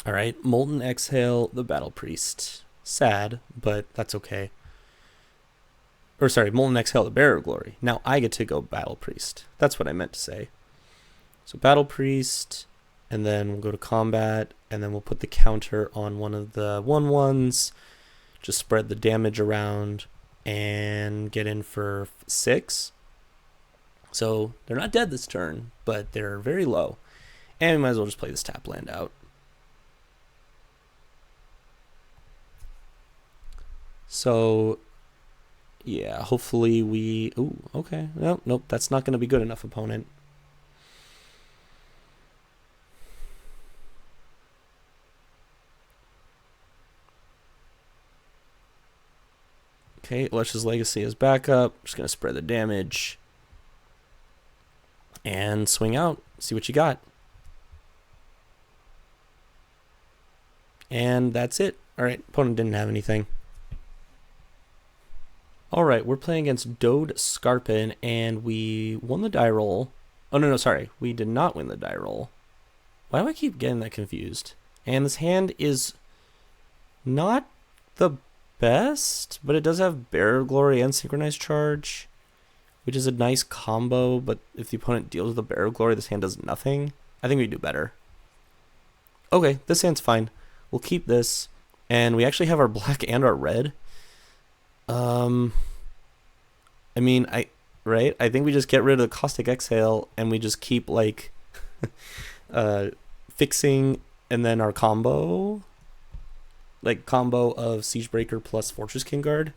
All right, Molten Exhale, the Battle Priest. Sad, but that's okay. Or sorry, Molten Exhale, the Bearer of Glory. Now I get to go Battle Priest. That's what I meant to say. So Battle Priest, and then we'll go to combat, and then we'll put the counter on one of the 1/1s. Just spread the damage around and get in for 6. So they're not dead this turn, but they're very low. And we might as well just play this tap land out. So, yeah, hopefully we... Ooh, okay. Nope, that's not going to be good enough, opponent. Okay, Lush's Legacy is backup. Just going to spread the damage. And swing out. See what you got. And that's it. Alright, opponent didn't have anything. Alright, we're playing against Dode Scarpin, and we won the die roll. Oh, no, sorry. We did not win the die roll. Why do I keep getting that confused? And this hand is not the best, but it does have Bearer of Glory and Synchronized Charge, which is a nice combo, but if the opponent deals with the Bearer of Glory, this hand does nothing. I think we do better. Okay, this hand's fine. We'll keep this, and we actually have our black and our red. I mean, I think we just get rid of the Caustic Exhale, and we just keep, like, fixing, and then our combo, like, combo of Siegebreaker plus Fortress King Guard.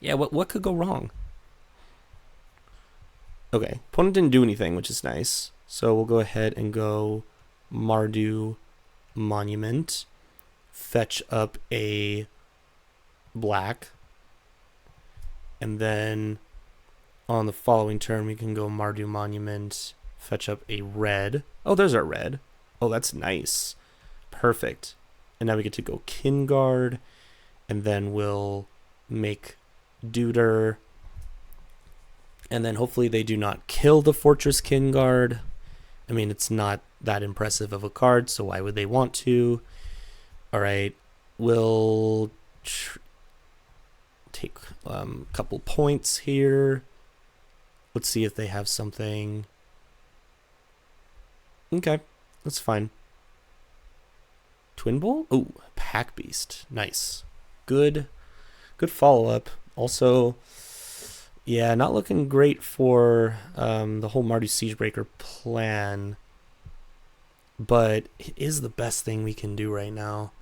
Yeah, what could go wrong? Okay, opponent didn't do anything, which is nice. So we'll go ahead and go Mardu Monument, fetch up a black, and then on the following turn we can go Mardu Monument, fetch up a red. Oh, there's our red. Oh, that's nice. Perfect. And now we get to go Kin Guard, and then we'll make Deuter, and then hopefully they do not kill the Fortress Kin Guard. I mean, it's not that impressive of a card, so why would they want to? Alright, we'll take a couple points here. Let's see if they have something. Okay, that's fine. Twin Bolt? Ooh, Pack Beast. Nice. Good follow-up. Also, yeah, not looking great for the whole Mardu Siegebreaker plan, but it is the best thing we can do right now.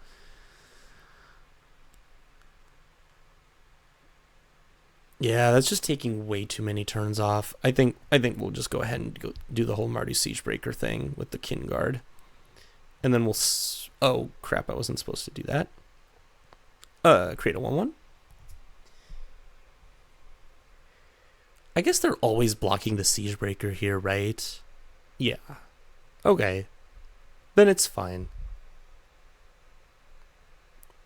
Yeah, that's just taking way too many turns off. I think we'll just go ahead and go do the whole Mardu Siegebreaker thing with the Kin Guard, and then we'll. Oh crap! I wasn't supposed to do that. Create a 1/1. I guess they're always blocking the Siegebreaker here, right? Yeah. Okay. Then it's fine.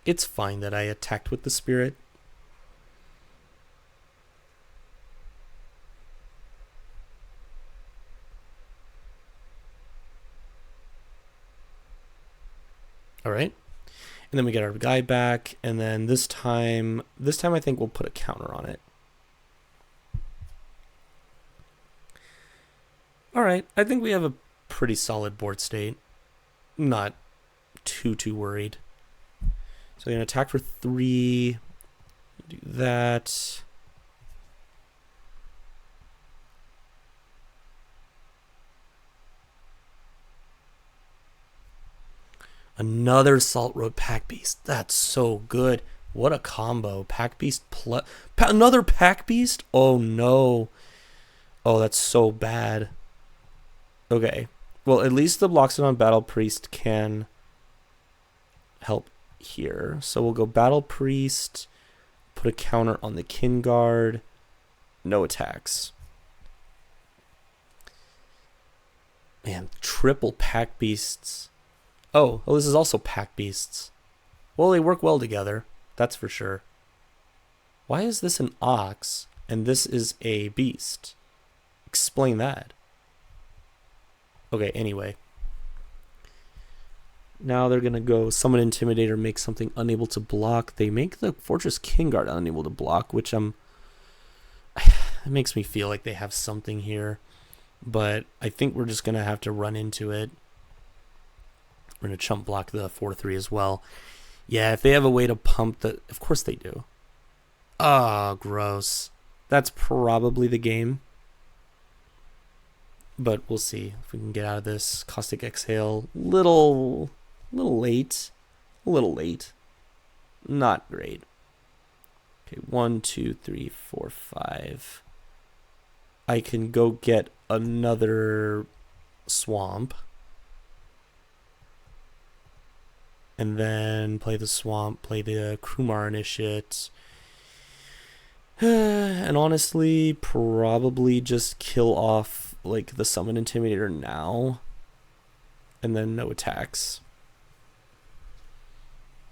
It's fine that I attacked with the Spirit. Alright. And then we get our guy back, and then this time I think we'll put a counter on it. Alright, I think we have a pretty solid board state. Not too worried. So we're going to attack for 3. Do that. Another Salt Road Pack Beast. That's so good. What a combo. Pack Beast plus... another Pack Beast? Oh, no. Oh, that's so bad. Okay. Well, at least the Bloxodon Battle Priest can help here. So we'll go Battle Priest, put a counter on the Kin Guard. No attacks. Man, triple Pack Beasts. Oh, this is also Pack Beasts. Well, they work well together. That's for sure. Why is this an Ox and this is a Beast? Explain that. Okay, anyway. Now they're going to go Summon Intimidator, make something unable to block. They make the Fortress King Guard unable to block, which it makes me feel like they have something here. But I think we're just going to have to run into it. We're going to chump block the 4/3 as well. Yeah, if they have a way to pump the... Of course they do. Ah, gross. That's probably the game. But we'll see if we can get out of this. Caustic Exhale. Little late. A little late. Not great. Okay, 1, 2, 3, 4, 5. I can go get another swamp. And then play the swamp, play the Kumar Initiate. And honestly, probably just kill off like the Summon Intimidator now. And then no attacks.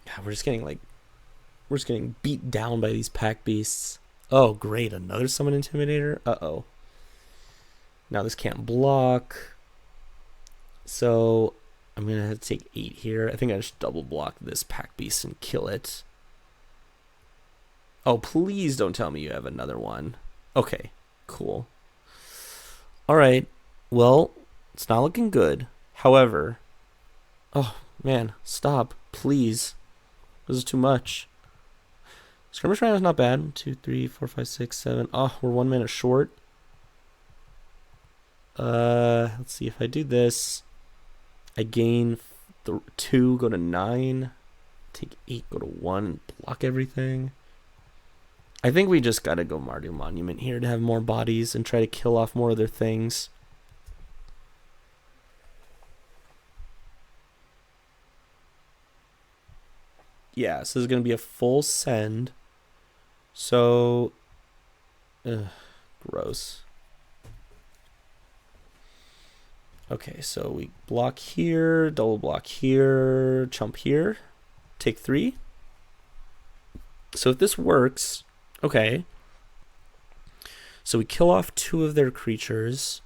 God, we're just getting beat down by these Pack Beasts. Oh, great, another Summon Intimidator? Uh-oh. Now this can't block. So I'm going to have to take 8 here. I think I just double block this pack beast and kill it. Oh, please don't tell me you have another one. Okay, cool. All right. Well, it's not looking good. However, oh, man, stop, please. This is too much. Skirmish round is not bad. 1, 2, 3, 4, 5, 6, 7. Oh, we're 1 minute short. Let's see if I do this. I gain 2, go to 9. Take 8, go to 1, and block everything. I think we just gotta go Mardu Monument here to have more bodies and try to kill off more of their things. Yeah, so this is gonna be a full send. So, gross. Okay, so we block here, double block here, chump here, take 3. So if this works, okay. So we kill off 2 of their creatures.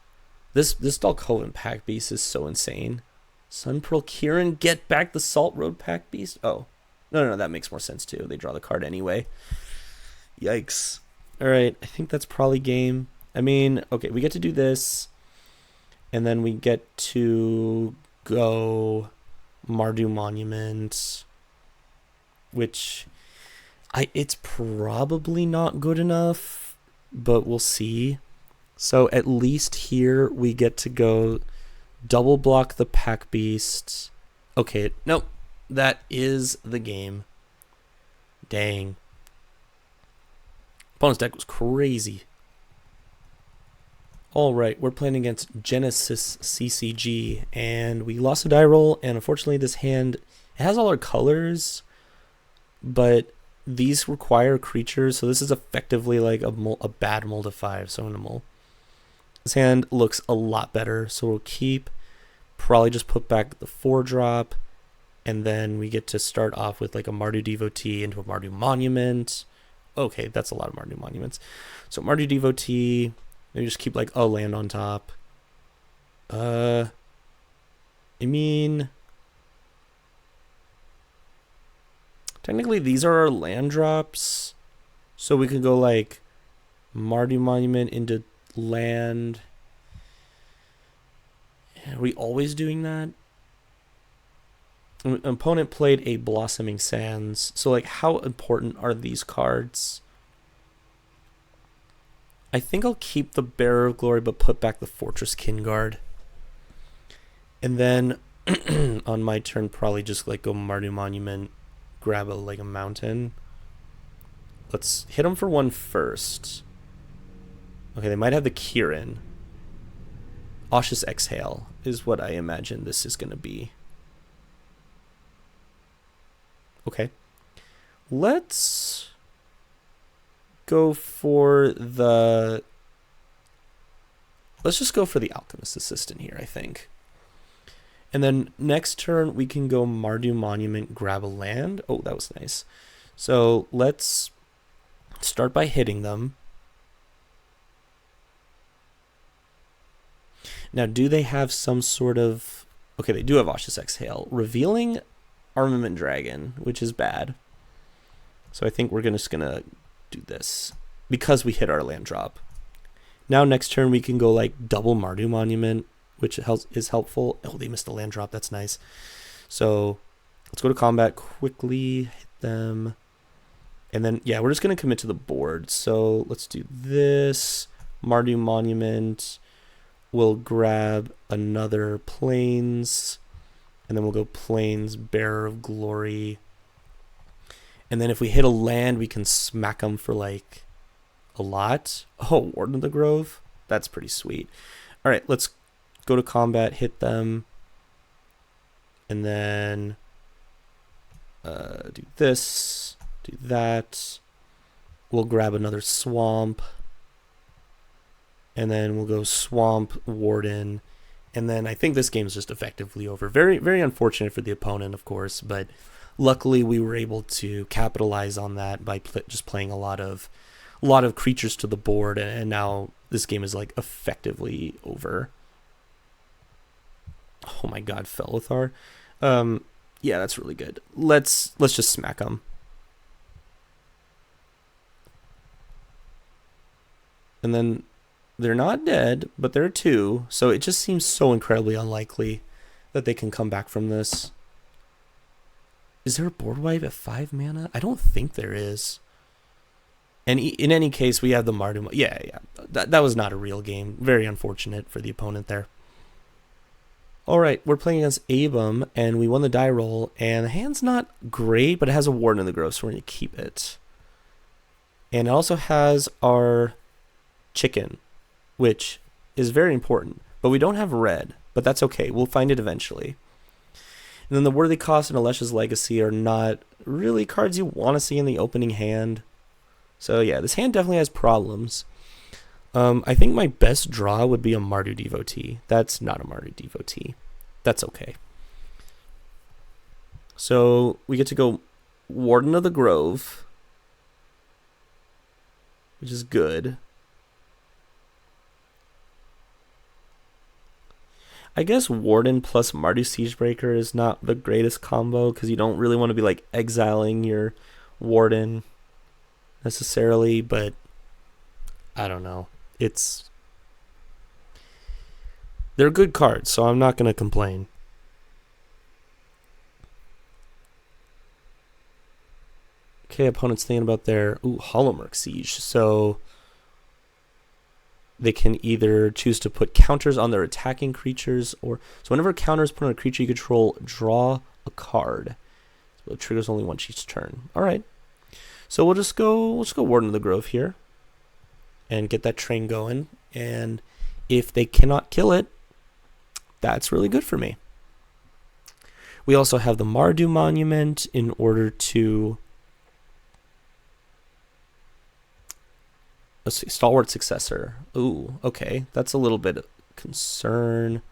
This Dalkovan pack beast is so insane. Sun Pearl Kieran, get back the Salt Road pack beast. Oh, no, that makes more sense too. They draw the card anyway. Yikes. All right, I think that's probably game. I mean, okay, we get to do this. And then we get to go Mardu Monument, which it's probably not good enough, but we'll see. So at least here we get to go double block the pack beast. Okay, nope, that is the game. Dang. Opponent's deck was crazy. All right, we're playing against Genesis CCG, and we lost a die roll, and unfortunately this hand, it has all our colors, but these require creatures, so this is effectively like a bad mold of 5, so minimal. This hand looks a lot better, so we'll keep, probably just put back the 4-drop, and then we get to start off with like a Mardu Devotee into a Mardu Monument. Okay, that's a lot of Mardu Monuments. So Mardu Devotee... Maybe just keep like a land on top. I mean, technically these are our land drops, so we could go like Mardu Monument into land. Are we always doing that? An opponent played a Blossoming Sands, so like how important are these cards? I think I'll keep the Bearer of Glory, but put back the Fortress Kinguard. And then on my turn, probably just like go Mardu Monument, grab a mountain. Let's hit them for 1 first. Okay, they might have the Kieran. Auspicious Exhale is what I imagine this is going to be. Okay. Let's go for the... Let's just go for the Alchemist Assistant here, I think. And then next turn, we can go Mardu Monument, grab a land. Oh, that was nice. So let's start by hitting them. Now, do they have some sort of... Okay, they do have Auspicious Exhale. Revealing Armament Dragon, which is bad. So I think we're just going to do this because we hit our land drop. Now next turn we can go like double Mardu Monument, which is helpful. Oh, they missed the land drop. That's nice. So let's go to combat quickly, hit them. And then, yeah, we're just going to commit to the board. So let's do this. Mardu Monument. We'll grab another Plains. And then we'll go Plains, Bearer of Glory. And then if we hit a land, we can smack them for like a lot. Oh, Warden of the Grove. That's pretty sweet. All right, let's go to combat, hit them. And then do this, do that. We'll grab another Swamp. And then we'll go Swamp, Warden. And then I think this game is just effectively over. Very, very unfortunate for the opponent, of course, but luckily we were able to capitalize on that by just playing a lot of creatures to the board, and now this game is like effectively over. Oh my god, Felithar. Yeah, that's really good. Let's just smack them. And then they're not dead, but they're 2, so it just seems so incredibly unlikely that they can come back from this. Is there a board wipe at 5 mana? I don't think there is. And in any case, we have the Mardu. Yeah. That was not a real game. Very unfortunate for the opponent there. Alright, we're playing against Abum, and we won the die roll, and the hand's not great, but it has a Warden of the Grove, so we're going to keep it. And it also has our chicken, which is very important, but we don't have red, but that's okay. We'll find it eventually. And then the Worthy Cost and Alesha's Legacy are not really cards you want to see in the opening hand. So yeah, this hand definitely has problems. I think my best draw would be a Mardu Devotee. That's not a Mardu Devotee. That's okay. So we get to go Warden of the Grove, which is good. I guess Warden plus Mardu Siegebreaker is not the greatest combo because you don't really want to be like exiling your Warden necessarily, but I don't know. They're good cards, so I'm not going to complain. Okay, opponent's thinking about their Hollowmurk Siege. So they can either choose to put counters on their attacking creatures, or so whenever a counter is put on a creature you control, draw a card. So it triggers only once each turn. All right. So we'll just go Warden of the Grove here and get that train going. And if they cannot kill it, that's really good for me. We also have the Mardu Monument in order to let's see, Stalwart Successor. Ooh, okay. That's a little bit of concern.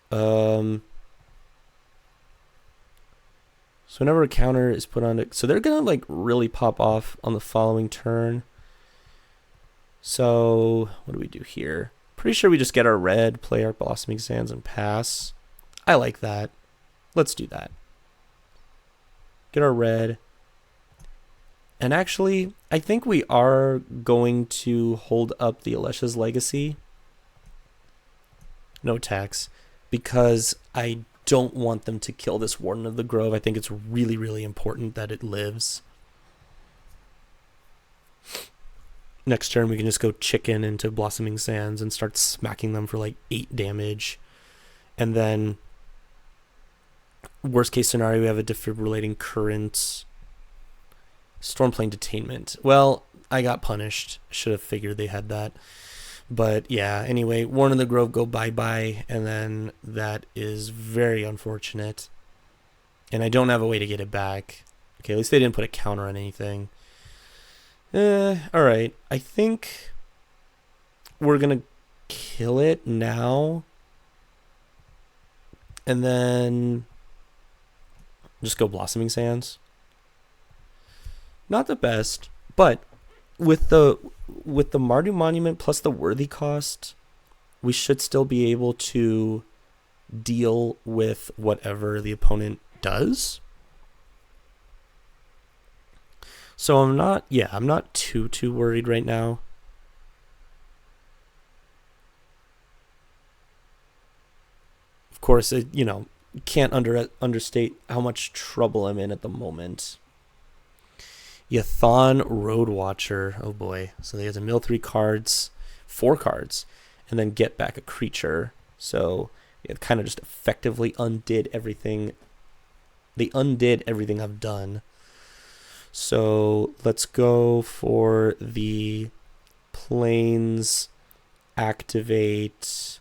So whenever a counter is put on it, so they're gonna like really pop off on the following turn. So what do we do here? Pretty sure we just get our red, play our Blossoming Sands, and pass. I like that. Let's do that. Get our red. And actually, I think we are going to hold up the Alesha's Legacy. No tax. Because I don't want them to kill this Warden of the Grove. I think it's really, really important that it lives. Next turn, we can just go chicken into Blossoming Sands and start smacking them for like 8 damage. And then, worst case scenario, we have a defibrillating current. Stormplane Detainment. Well, I got punished. Should have figured they had that. But yeah, anyway, Warden of the Grove go bye-bye, and then that is very unfortunate. And I don't have a way to get it back. Okay, at least they didn't put a counter on anything. Alright. I think we're going to kill it now. And then just go Blossoming Sands. Not the best, but with the Mardu Monument plus the Worthy Cost, we should still be able to deal with whatever the opponent does. So I'm not too worried right now. Of course, can't understate how much trouble I'm in at the moment. Yathan Road Watcher. Oh boy. So they have to mill 4 cards, and then get back a creature. So it kind of just effectively undid everything. They undid everything I've done. So let's go for the Plains activate.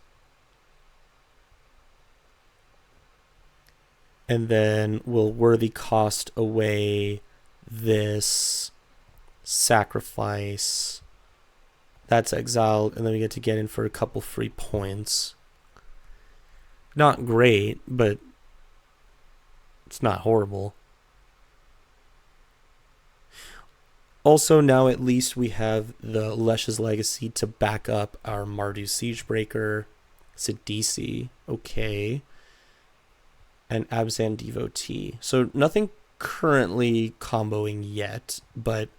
And then we'll Worthy Cost away this sacrifice. That's exiled, and then we get to get in for a couple free points. Not great, but it's not horrible. Also, now at least we have the Alesha's Legacy to back up our Mardu Siegebreaker. Sidisi, okay. And Abzan Devotee. So nothing currently comboing yet, but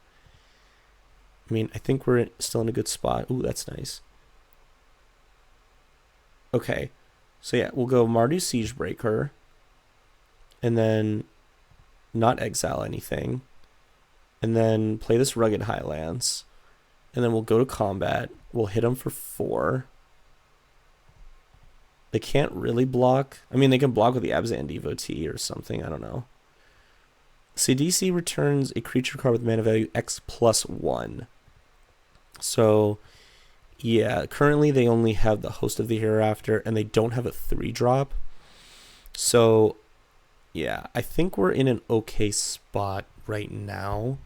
I mean, I think we're still in a good spot. Ooh, that's nice. Okay, so yeah, we'll go Mardu Siegebreaker, and then not exile anything, and then play this Rugged Highlands, and then we'll go to combat. We'll hit them for 4. They can't really block. I mean, they can block with the Abzan Devotee or something. I don't know. CDC returns a creature card with mana value X plus 1. So, yeah, currently they only have the Host of the Hereafter, and they don't have a 3-drop. So, yeah, I think we're in an okay spot right now.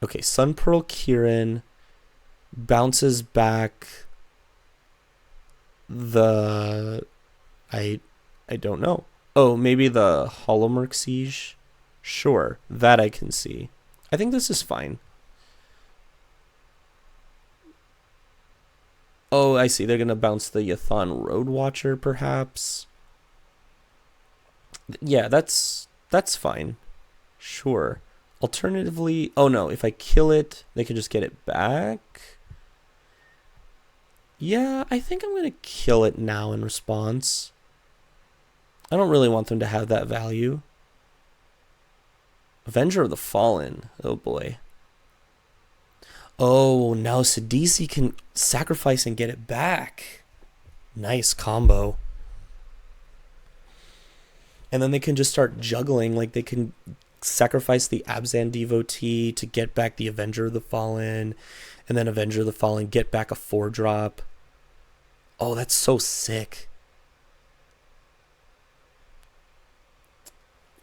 Okay, Sun Pearl Kirin bounces back the... I don't know. Oh, maybe the Holomerk Siege? Sure, that I can see. I think this is fine. Oh, I see. They're going to bounce the Yathan Road Watcher, perhaps. Yeah, that's fine. Sure. Alternatively... Oh, no. If I kill it, they can just get it back. Yeah, I think I'm going to kill it now in response. I don't really want them to have that value. Avenger of the Fallen. Oh, boy. Oh, now Sidisi can sacrifice and get it back. Nice combo. And then they can just start juggling. Like, they can sacrifice the Abzan Devotee to get back the Avenger of the Fallen. And then Avenger of the Fallen get back a 4-drop. Oh, that's so sick.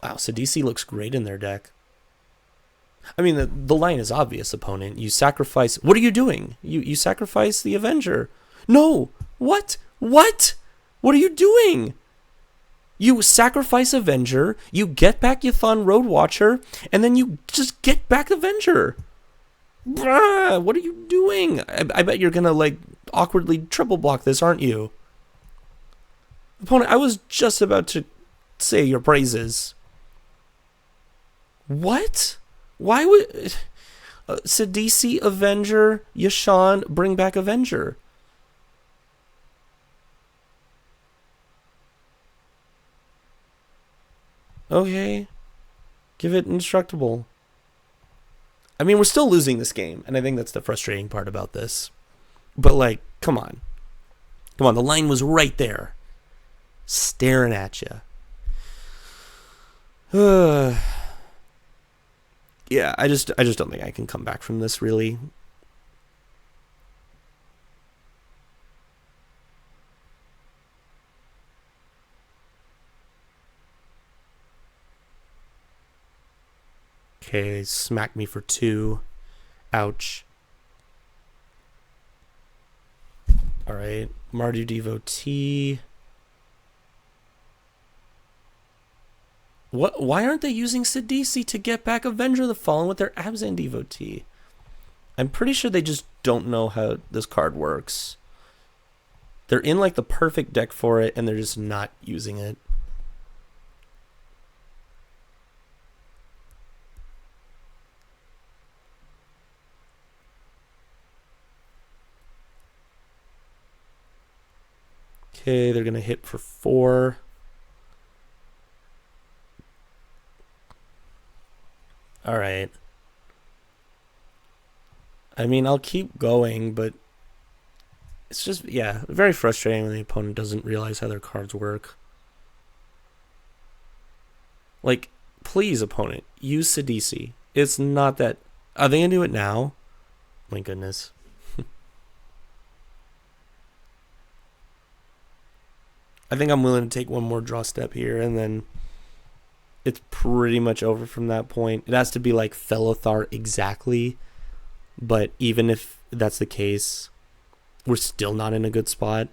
Wow, Sidisi looks great in their deck. I mean, the line is obvious, opponent. You sacrifice... What are you doing? You sacrifice the Avenger. No! What? What? What are you doing? You sacrifice Avenger, you get back Yathan Road Watcher, and then you just get back Avenger. Bruh, what are you doing? I bet you're gonna, like, awkwardly triple block this, aren't you? Opponent, I was just about to say your praises. What? Why would... Sidisi, Avenger, Yashan, bring back Avenger. Okay. Give it indestructible. I mean, we're still losing this game, and I think that's the frustrating part about this. But, like, come on. Come on, the line was right there. Staring at you. Yeah, I just don't think I can come back from this, really. Okay, smack me for 2. Ouch. Alright, Mardu Devotee. What? Why aren't they using Sidisi to get back Avenger of the Fallen with their Abzan Devotee? I'm pretty sure they just don't know how this card works. They're in like the perfect deck for it, and they're just not using it. Okay, they're going to hit for 4. All right. I mean, I'll keep going, but it's just, yeah, very frustrating when the opponent doesn't realize how their cards work. Like, please, opponent, use Sidisi. It's not that... Are they going to do it now? My goodness. I think I'm willing to take one more draw step here, and then it's pretty much over from that point. It has to be like Felothar exactly, but even if that's the case, we're still not in a good spot.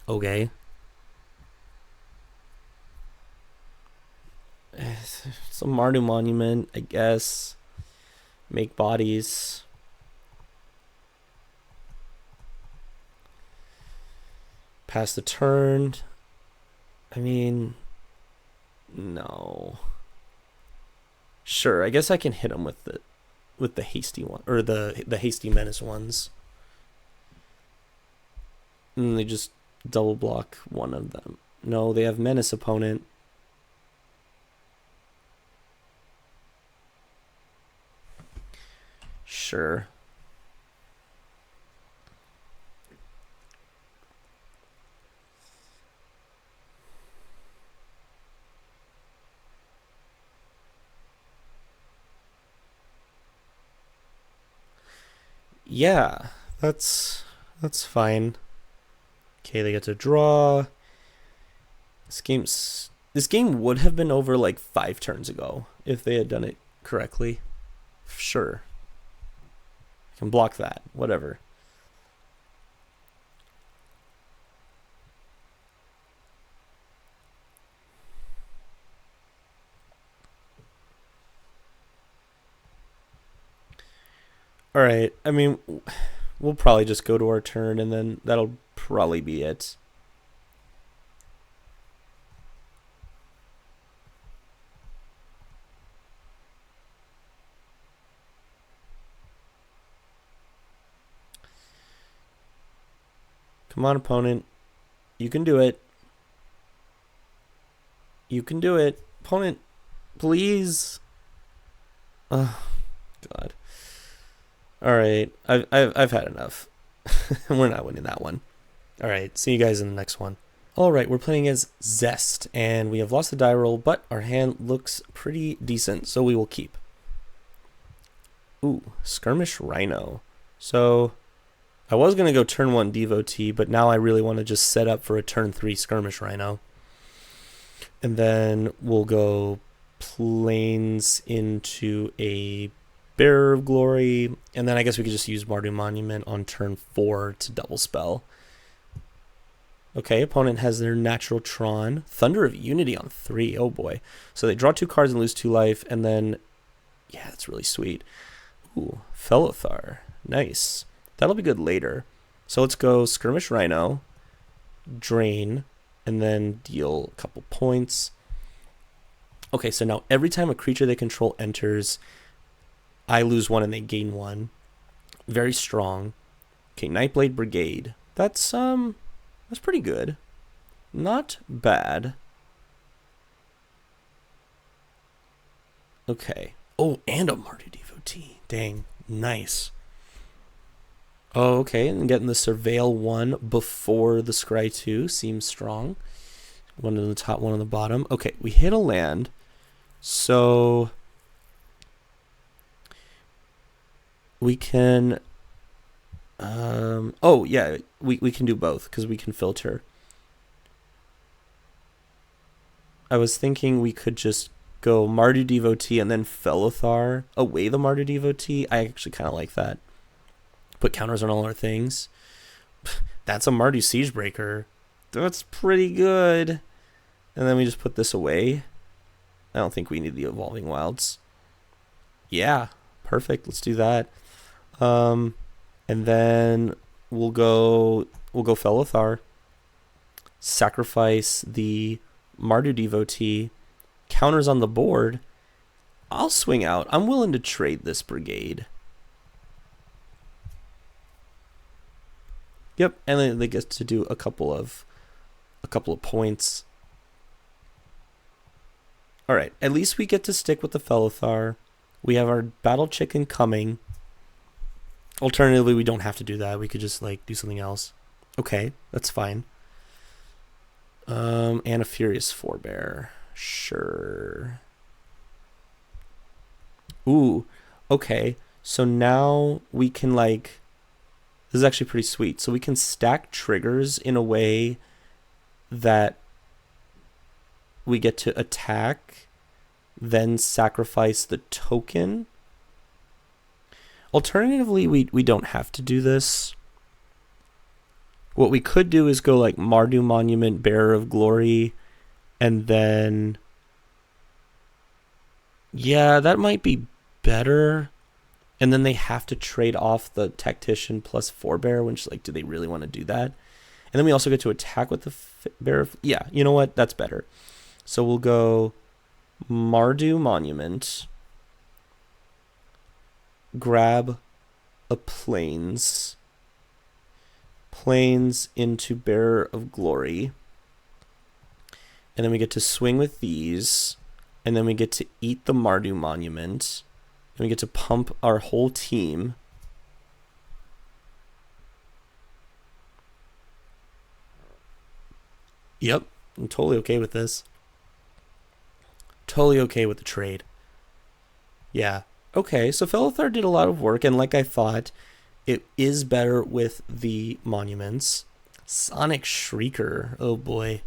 Okay. Some Mardu Monument, I guess. Make bodies. pass the turn. I mean, no. Sure, I guess I can hit them with the hasty one, or the hasty menace ones. And they just double block one of them. No, they have menace opponent. Sure. Yeah, that's fine. Okay, they get to draw. This game would have been over like 5 turns ago if they had done it correctly. Sure. I can block that. Whatever. Alright, I mean, we'll probably just go to our turn and then that'll probably be it. Come on, opponent. You can do it. You can do it. Opponent, please. Oh, God. Alright, I've had enough. We're not winning that one. Alright, see you guys in the next one. Alright, we're playing as Zest, and we have lost the die roll, but our hand looks pretty decent, so we will keep. Ooh, Skirmish Rhino. So, I was going to go turn 1 Devotee, but now I really want to just set up for a turn 3 Skirmish Rhino. And then we'll go Plains into a Bearer of Glory, and then I guess we could just use Mardu Monument on turn 4 to double spell. Okay, opponent has their natural Tron. Thunder of Unity on 3, oh boy. So they draw 2 cards and lose 2 life, and then, yeah, that's really sweet. Ooh, Felothar, nice. That'll be good later. So let's go Skirmish Rhino, drain, and then deal a couple points. Okay, so now every time a creature they control enters, I lose 1 and they gain 1. Very strong. Okay, Nightblade Brigade. That's pretty good. Not bad. Okay. Oh, and a Mardu Devotee. Dang, nice. Oh, okay, and getting the Surveil 1 before the Scry 2 seems strong. 1 on the top, 1 on the bottom. Okay, we hit a land. So we can oh yeah, we can do both because we can filter. I was thinking we could just go Mardu Devotee and then Felothar away the Mardu Devotee. I actually kind of like that. Put counters on all our things. That's a Mardu Siegebreaker. That's pretty good. And then we just put this away. I don't think we need the Evolving Wilds. Yeah, perfect. Let's do that. And then we'll go Felothar. Sacrifice the Mardu Devotee. Counters on the board. I'll swing out. I'm willing to trade this Brigade. Yep, and then they get to do a couple of points. All right, at least we get to stick with the Felothar. We have our Battle Chicken coming. Alternatively, we don't have to do that. We could just like do something else. Okay, that's fine. And a Furious Forebear. Sure. Ooh, okay. So now we can like... This is actually pretty sweet. So we can stack triggers in a way that we get to attack, then sacrifice the token. Alternatively, we don't have to do this. What we could do is go like Mardu Monument, Bearer of Glory, and then... Yeah, that might be better. And then they have to trade off the Tactician plus Forebear, which, like, do they really want to do that? And then we also get to attack with the Bear of... Yeah, you know what? That's better. So we'll go Mardu Monument. Grab a Plains. Plains into Bearer of Glory. And then we get to swing with these. And then we get to eat the Mardu Monument. And we get to pump our whole team. Yep, I'm totally okay with this. Totally okay with the trade. Yeah. Okay, so Felithar did a lot of work, and like I thought, it is better with the monuments. Sonic Shrieker. Oh boy.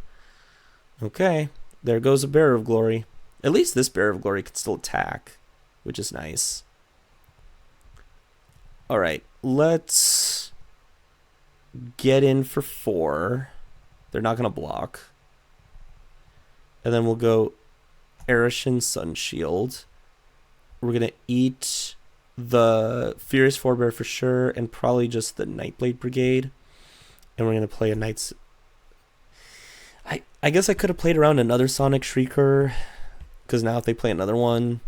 Okay, there goes a Bearer of Glory. At least this Bearer of Glory can still attack, which is nice. Alright, let's get in for 4. They're not going to block. And then we'll go Arishan Sunshield. We're going to eat the Furious Forebear for sure, and probably just the Nightblade Brigade. And we're going to play a Knight's... I guess I could have played around another Sonic Shrieker, because now if they play another one,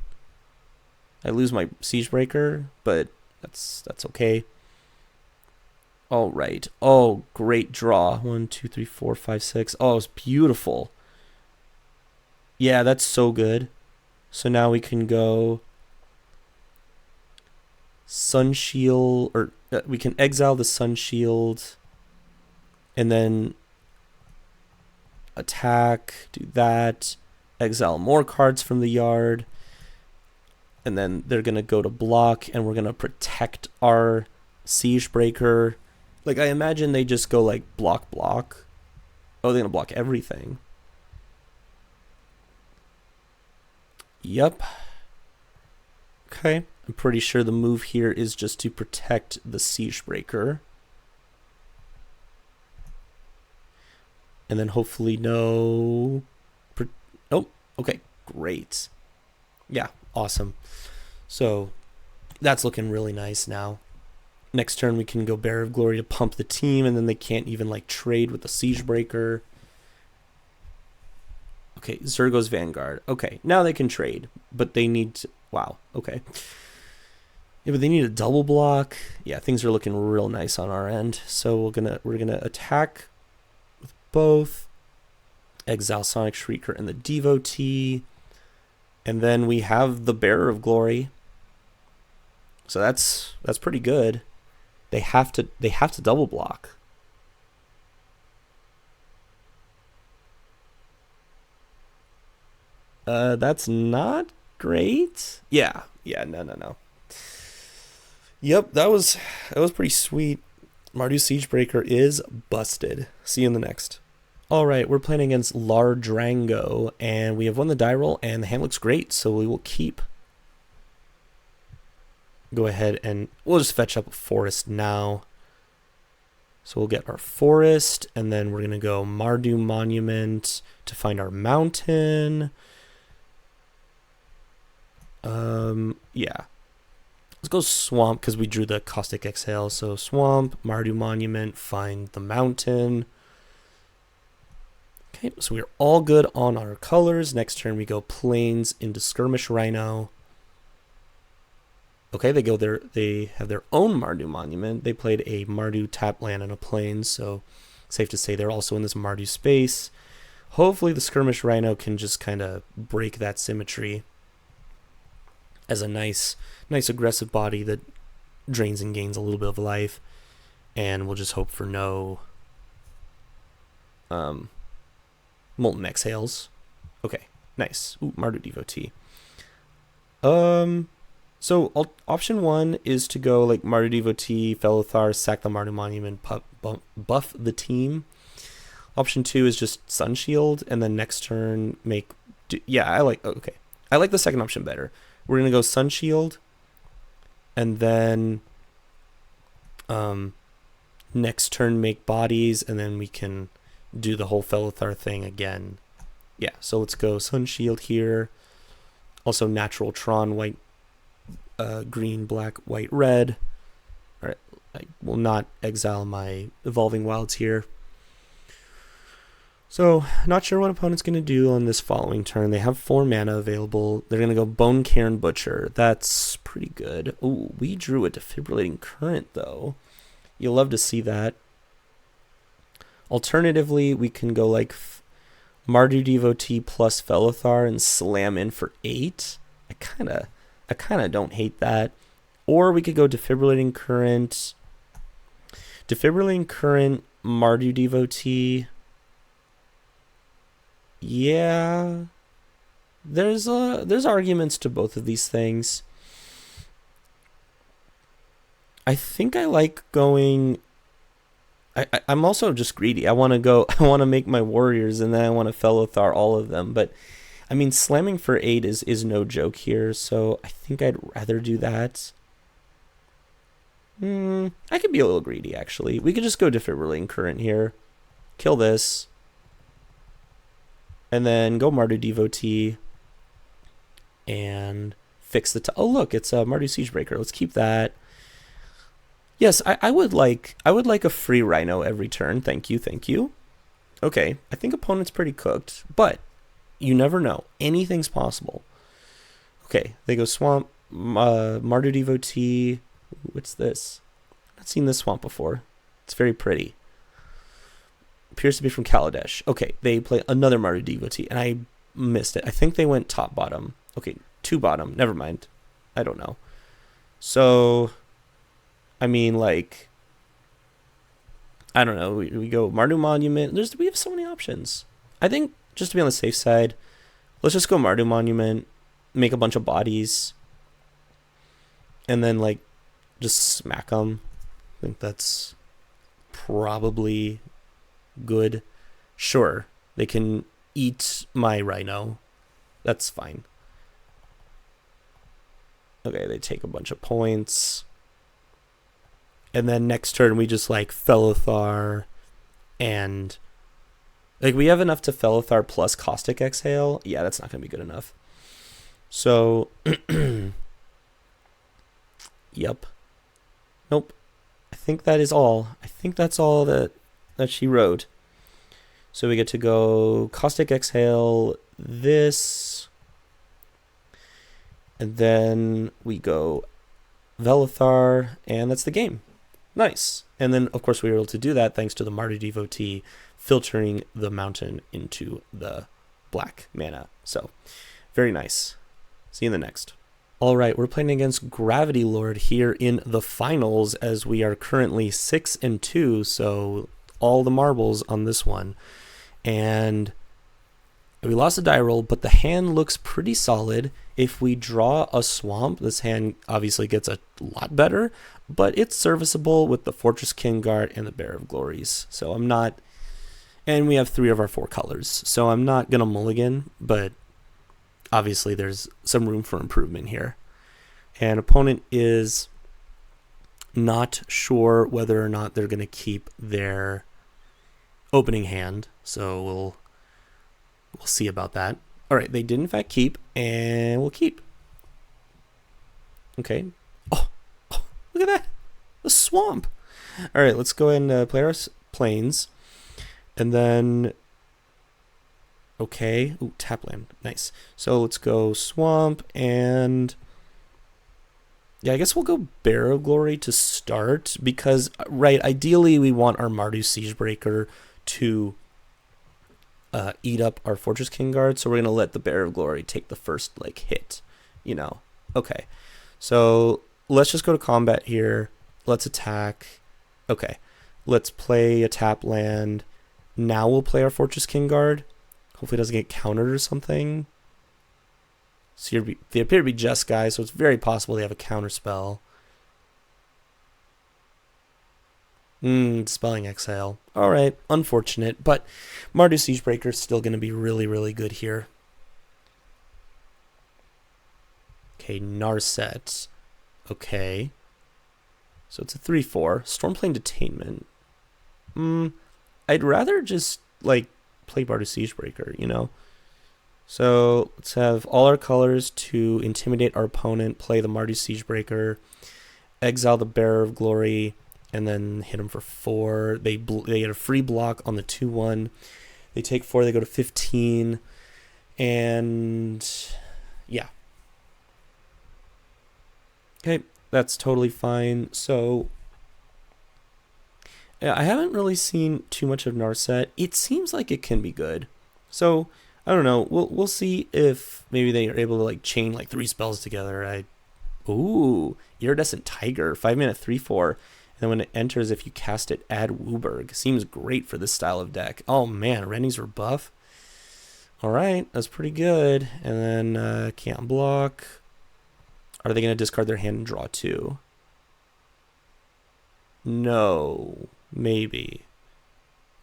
I lose my Siegebreaker, but that's okay. All right. Oh, great draw. 1, 2, 3, 4, 5, 6. Oh, it's beautiful. Yeah, that's so good. So now we can go Sunshield, or we can exile the Sunshield, and then attack, do that, exile more cards from the yard, and then they're going to go to block, and we're going to protect our Siegebreaker. Like, I imagine they just go, like, block. Oh, they're going to block everything. Yep. Okay. I'm pretty sure the move here is just to protect the Siegebreaker. And then hopefully no... Oh, okay. Great. Yeah, awesome. So, that's looking really nice now. Next turn we can go Bearer of Glory to pump the team, and then they can't even like trade with the Siegebreaker. Okay, Zergo's Vanguard. Okay, now they can trade, but they need to... Wow, okay. Yeah, but they need a double block. Yeah, things are looking real nice on our end. So we're gonna attack with both. Exile Sonic Shrieker and the Devotee. And then we have the Bearer of Glory. So that's pretty good. They have to double block. That's not great. Yeah, no. Yep, that was pretty sweet. Mardu Siegebreaker is busted. See you in the next. Alright, we're playing against Lardrango, and we have won the die roll, and the hand looks great, so we will keep. Go ahead and we'll just fetch up a forest now. So we'll get our forest, and then we're going to go Mardu Monument to find our mountain. Yeah. Let's go Swamp, because we drew the Caustic Exhale. So Swamp, Mardu Monument, find the mountain. Okay, so we're all good on our colors. Next turn we go Plains into Skirmish Rhino. Okay, they have their own Mardu Monument. They played a Mardu tap land and a Plains, so safe to say they're also in this Mardu space. Hopefully the Skirmish Rhino can just kind of break that symmetry as a nice aggressive body that drains and gains a little bit of life. And we'll just hope for no Molten Exhales. Okay, nice. Ooh, Mardu Devotee. So option 1 is to go like Mardu Devotee, Felithar, sack the Mardu Monument, buff the team. Option 2 is just Sunshield, and then next turn make... I like the second option better. We're going to go Sunshield, and then next turn make bodies, and then we can do the whole Felithar thing again. Yeah, so let's go Sunshield here. Also Natural Tron, white, green, black, white, red. All right, I will not exile my Evolving Wilds here. So, not sure what opponent's going to do on this following turn. They have 4 mana available. They're going to go Bone Cairn Butcher. That's pretty good. Oh, we drew a Defibrillating Current, though. You'll love to see that. Alternatively, we can go like Mardu Devotee plus Felithar and slam in for 8. I kind of don't hate that. Or we could go Defibrillating Current. Defibrillating Current, Mardu Devotee. Yeah, there's arguments to both of these things. I think I like going. I'm also just greedy. I want to make my warriors, and then I want to Felithar all of them. But I mean, slamming for 8 is no joke here. So I think I'd rather do that. I could be a little greedy actually. We could just go Defibrillating Current here, kill this. And then go Mardu Devotee and fix the oh look, it's a Mardu Siegebreaker. Let's keep that. Yes, I would like a free Rhino every turn. Thank you. Okay, I think opponent's pretty cooked, but you never know. Anything's possible. Okay, they go Swamp, Mardu Devotee. What's this? I've not seen this swamp before. It's very pretty. Appears to be from Kaladesh. Okay, they play another Mardu Devotee, and I missed it. I think they went top bottom. Okay, 2 bottom. Never mind. I don't know. So, I mean, like, I don't know. We go Mardu Monument. We have so many options. I think just to be on the safe side, let's just go Mardu Monument, make a bunch of bodies, and then like just smack them. I think that's probably good. Sure, they can eat my Rhino. That's fine. Okay, they take a bunch of points. And then next turn we just like Felithar and like we have enough to Felithar plus Caustic Exhale. Yeah, that's not going to be good enough. So yep. Nope. I think that is all. I think that's all that she wrote. So we get to go Caustic Exhale this, and then we go Velithar, and that's the game. Nice. And then, of course, we were able to do that thanks to the Mardu Devotee filtering the mountain into the black mana. So, very nice. See you in the next. All right, we're playing against Gravity Lord here in the finals as we are currently 6-2, so all the marbles on this one. And we lost a die roll, but the hand looks pretty solid. If we draw a swamp, this hand obviously gets a lot better, but it's serviceable with the Fortress King Guard and the Bear of Glories. So I'm not, and we have 3 of our 4 colors, so I'm not gonna mulligan, but obviously there's some room for improvement here. And opponent is not sure whether or not they're gonna keep their opening hand, so we'll see about that. All right, they did in fact keep, and we'll keep. Okay. Oh, look at that, the swamp. All right, let's go ahead and play our planes, and then okay. Ooh, tap land, nice. So let's go swamp, and yeah, I guess we'll go Bear of Glory to start because, right, ideally we want our Mardu Siegebreaker to eat up our Fortress King Guard, so we're going to let the Bear of Glory take the first, like, hit, you know. Okay, so let's just go to combat here. Let's attack. Okay, let's play a tap land. Now we'll play our Fortress King Guard. Hopefully it doesn't get countered or something. So they appear to be just guys, so it's very possible they have a counter spell. Dispelling Exhale. Alright, unfortunate, but Mardu Siegebreaker is still going to be really, really good here. Okay, Narset. Okay. So it's a 3/4. Stormplane Detainment. I'd rather just, like, play Mardu Siegebreaker, you know? So let's have all our colors to intimidate our opponent, play the Mardu Siegebreaker, exile the Bearer of Glory, and then hit them for 4. They get a free block on the 2/1. They take 4, they go to 15, and yeah. Okay, that's totally fine. So yeah, I haven't really seen too much of Narset. It seems like it can be good. So I don't know. We'll see if maybe they are able to like chain like 3 spells together. Ooh, Iridescent Tiger, 5-mana 3/4. And then when it enters, if you cast it, add Wooburg. Seems great for this style of deck. Oh man, Rennie's rebuff. All right, that's pretty good. And then can't block. Are they going to discard their hand and draw 2? No, maybe.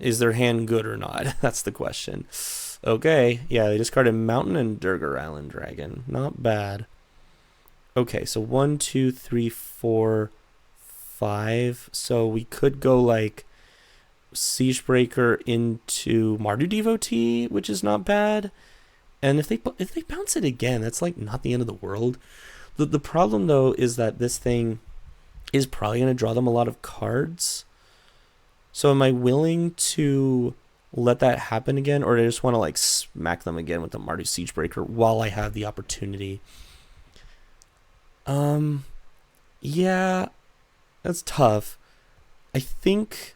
Is their hand good or not? That's the question. Okay, yeah, they discarded Mountain and Durgar Island Dragon. Not bad. Okay, so 1, 2, 3, 4, 5. So we could go like Siegebreaker into Mardu Devotee, which is not bad. And if they bounce it again, that's like not the end of the world. The problem though is that this thing is probably going to draw them a lot of cards. So am I willing to let that happen again, or do I just want to like smack them again with the Mardu Siegebreaker while I have the opportunity? Yeah, that's tough. I think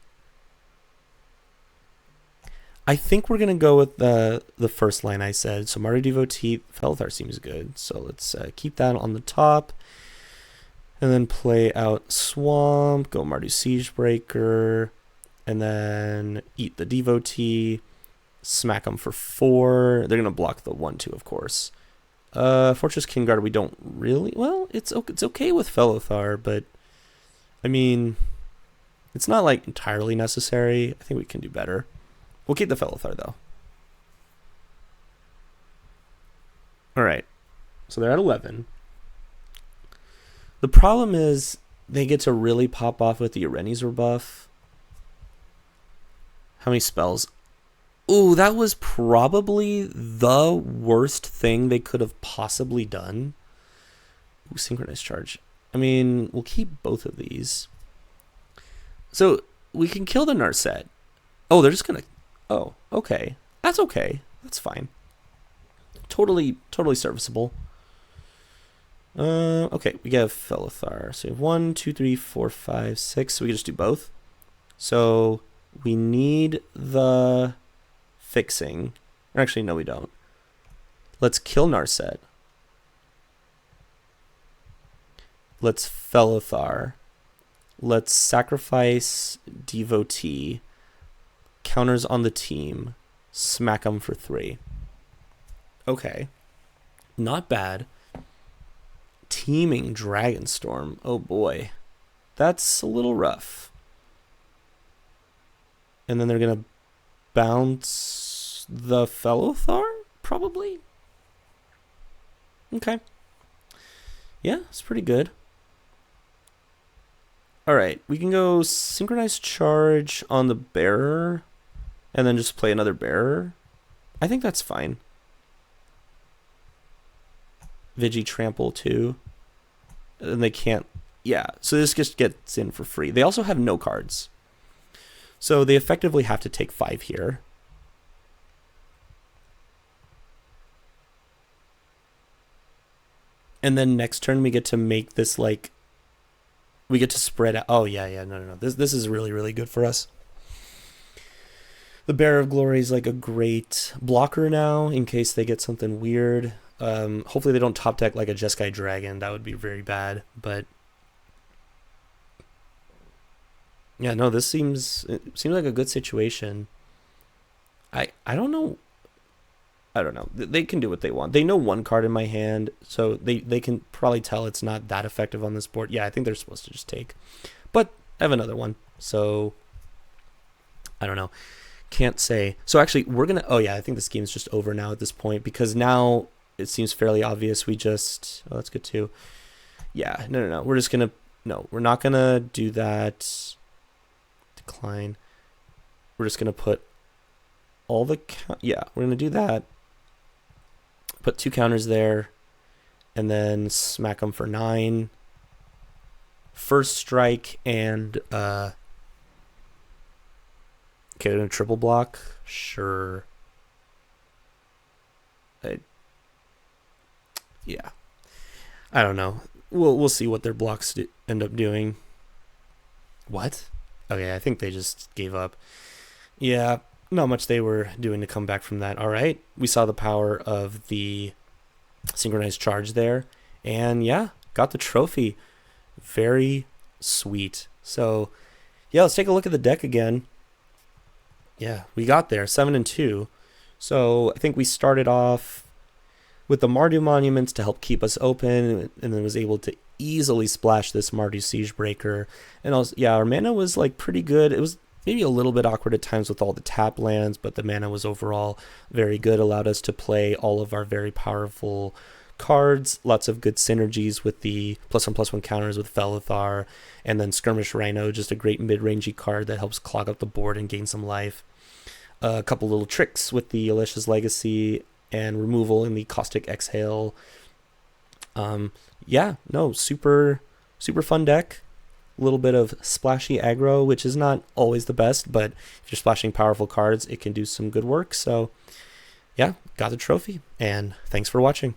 we're gonna go with the first line I said. So Mardu Devotee, Felthar seems good. So let's keep that on the top, and then play out Swamp. Go Mardu Siegebreaker, and then eat the Devotee. Smack them for 4. They're gonna block the 1/2, of course. Fortress Kingguard, we don't really. Well, it's okay with Felthar, but I mean, it's not like entirely necessary. I think we can do better. We'll keep the Felthar though. All right, so they're at 11. The problem is they get to really pop off with the Irenie's rebuff. How many spells? Ooh, that was probably the worst thing they could have possibly done. Ooh, Synchronized Charge. I mean, we'll keep both of these. So we can kill the Narset. Oh, they're just gonna. Oh, okay. That's okay. That's fine. Totally serviceable. Okay, we get Felthar. So we have 1, 2, 3, 4, 5, 6. So we can just do both. So we need the fixing. Or actually, no, we don't. Let's kill Narset. Let's Felthar. Let's sacrifice Devotee. Counters on the team. Smack them for 3. Okay. Not bad. Teeming Dragonstorm. Oh boy. That's a little rough. And then they're going to bounce the Felthar, probably? Okay. Yeah, it's pretty good. Alright, we can go Synchronized Charge on the Bearer, and then just play another Bearer. I think that's fine. Vigi Trample too. And they can't... Yeah, so this just gets in for free. They also have no cards. So they effectively have to take 5 here. And then next turn we get to make this like... We get to spread out... Oh, yeah, no. This is really, really good for us. The Bearer of Glory is like a great blocker now in case they get something weird. Hopefully they don't top deck like a Jeskai Dragon. That would be very bad, but... Yeah, no, this seems like a good situation. I don't know. I don't know. They can do what they want. They know one card in my hand, so they can probably tell it's not that effective on this board. Yeah, I think they're supposed to just take. But I have another one, so I don't know. Can't say. So actually, we're going to... Oh, yeah, I think this game is just over now at this point, because now it seems fairly obvious. We just... Oh, that's good, too. Yeah, no. We're just going to... No, we're not going to do that. Decline. We're just going to put all the... Yeah, we're going to do that. Put 2 counters there, and then smack them for 9. First strike and Okay, a triple block, sure. Yeah, I don't know. We'll see what their blocks end up doing. What? Okay, I think they just gave up. Yeah, not much they were doing to come back from that. All right, we saw the power of the synchronized charge there, and yeah, got the trophy. Very sweet. So yeah, let's take a look at the deck again. Yeah, we got there, 7-2. So I think we started off with the Mardu Monuments to help keep us open, and then was able to easily splash this Mardu Siegebreaker. And also, yeah, our mana was like pretty good. It was maybe a little bit awkward at times with all the tap lands, but the mana was overall very good. Allowed us to play all of our very powerful cards. Lots of good synergies with the +1/+1 counters with Felithar, and then Skirmish Rhino, just a great mid-rangey card that helps clog up the board and gain some life. A couple little tricks with the Alicia's Legacy and removal in the Caustic Exhale. Yeah, no, super fun deck. A little bit of splashy aggro, which is not always the best, but if you're splashing powerful cards, it can do some good work. So yeah, got the trophy, and thanks for watching.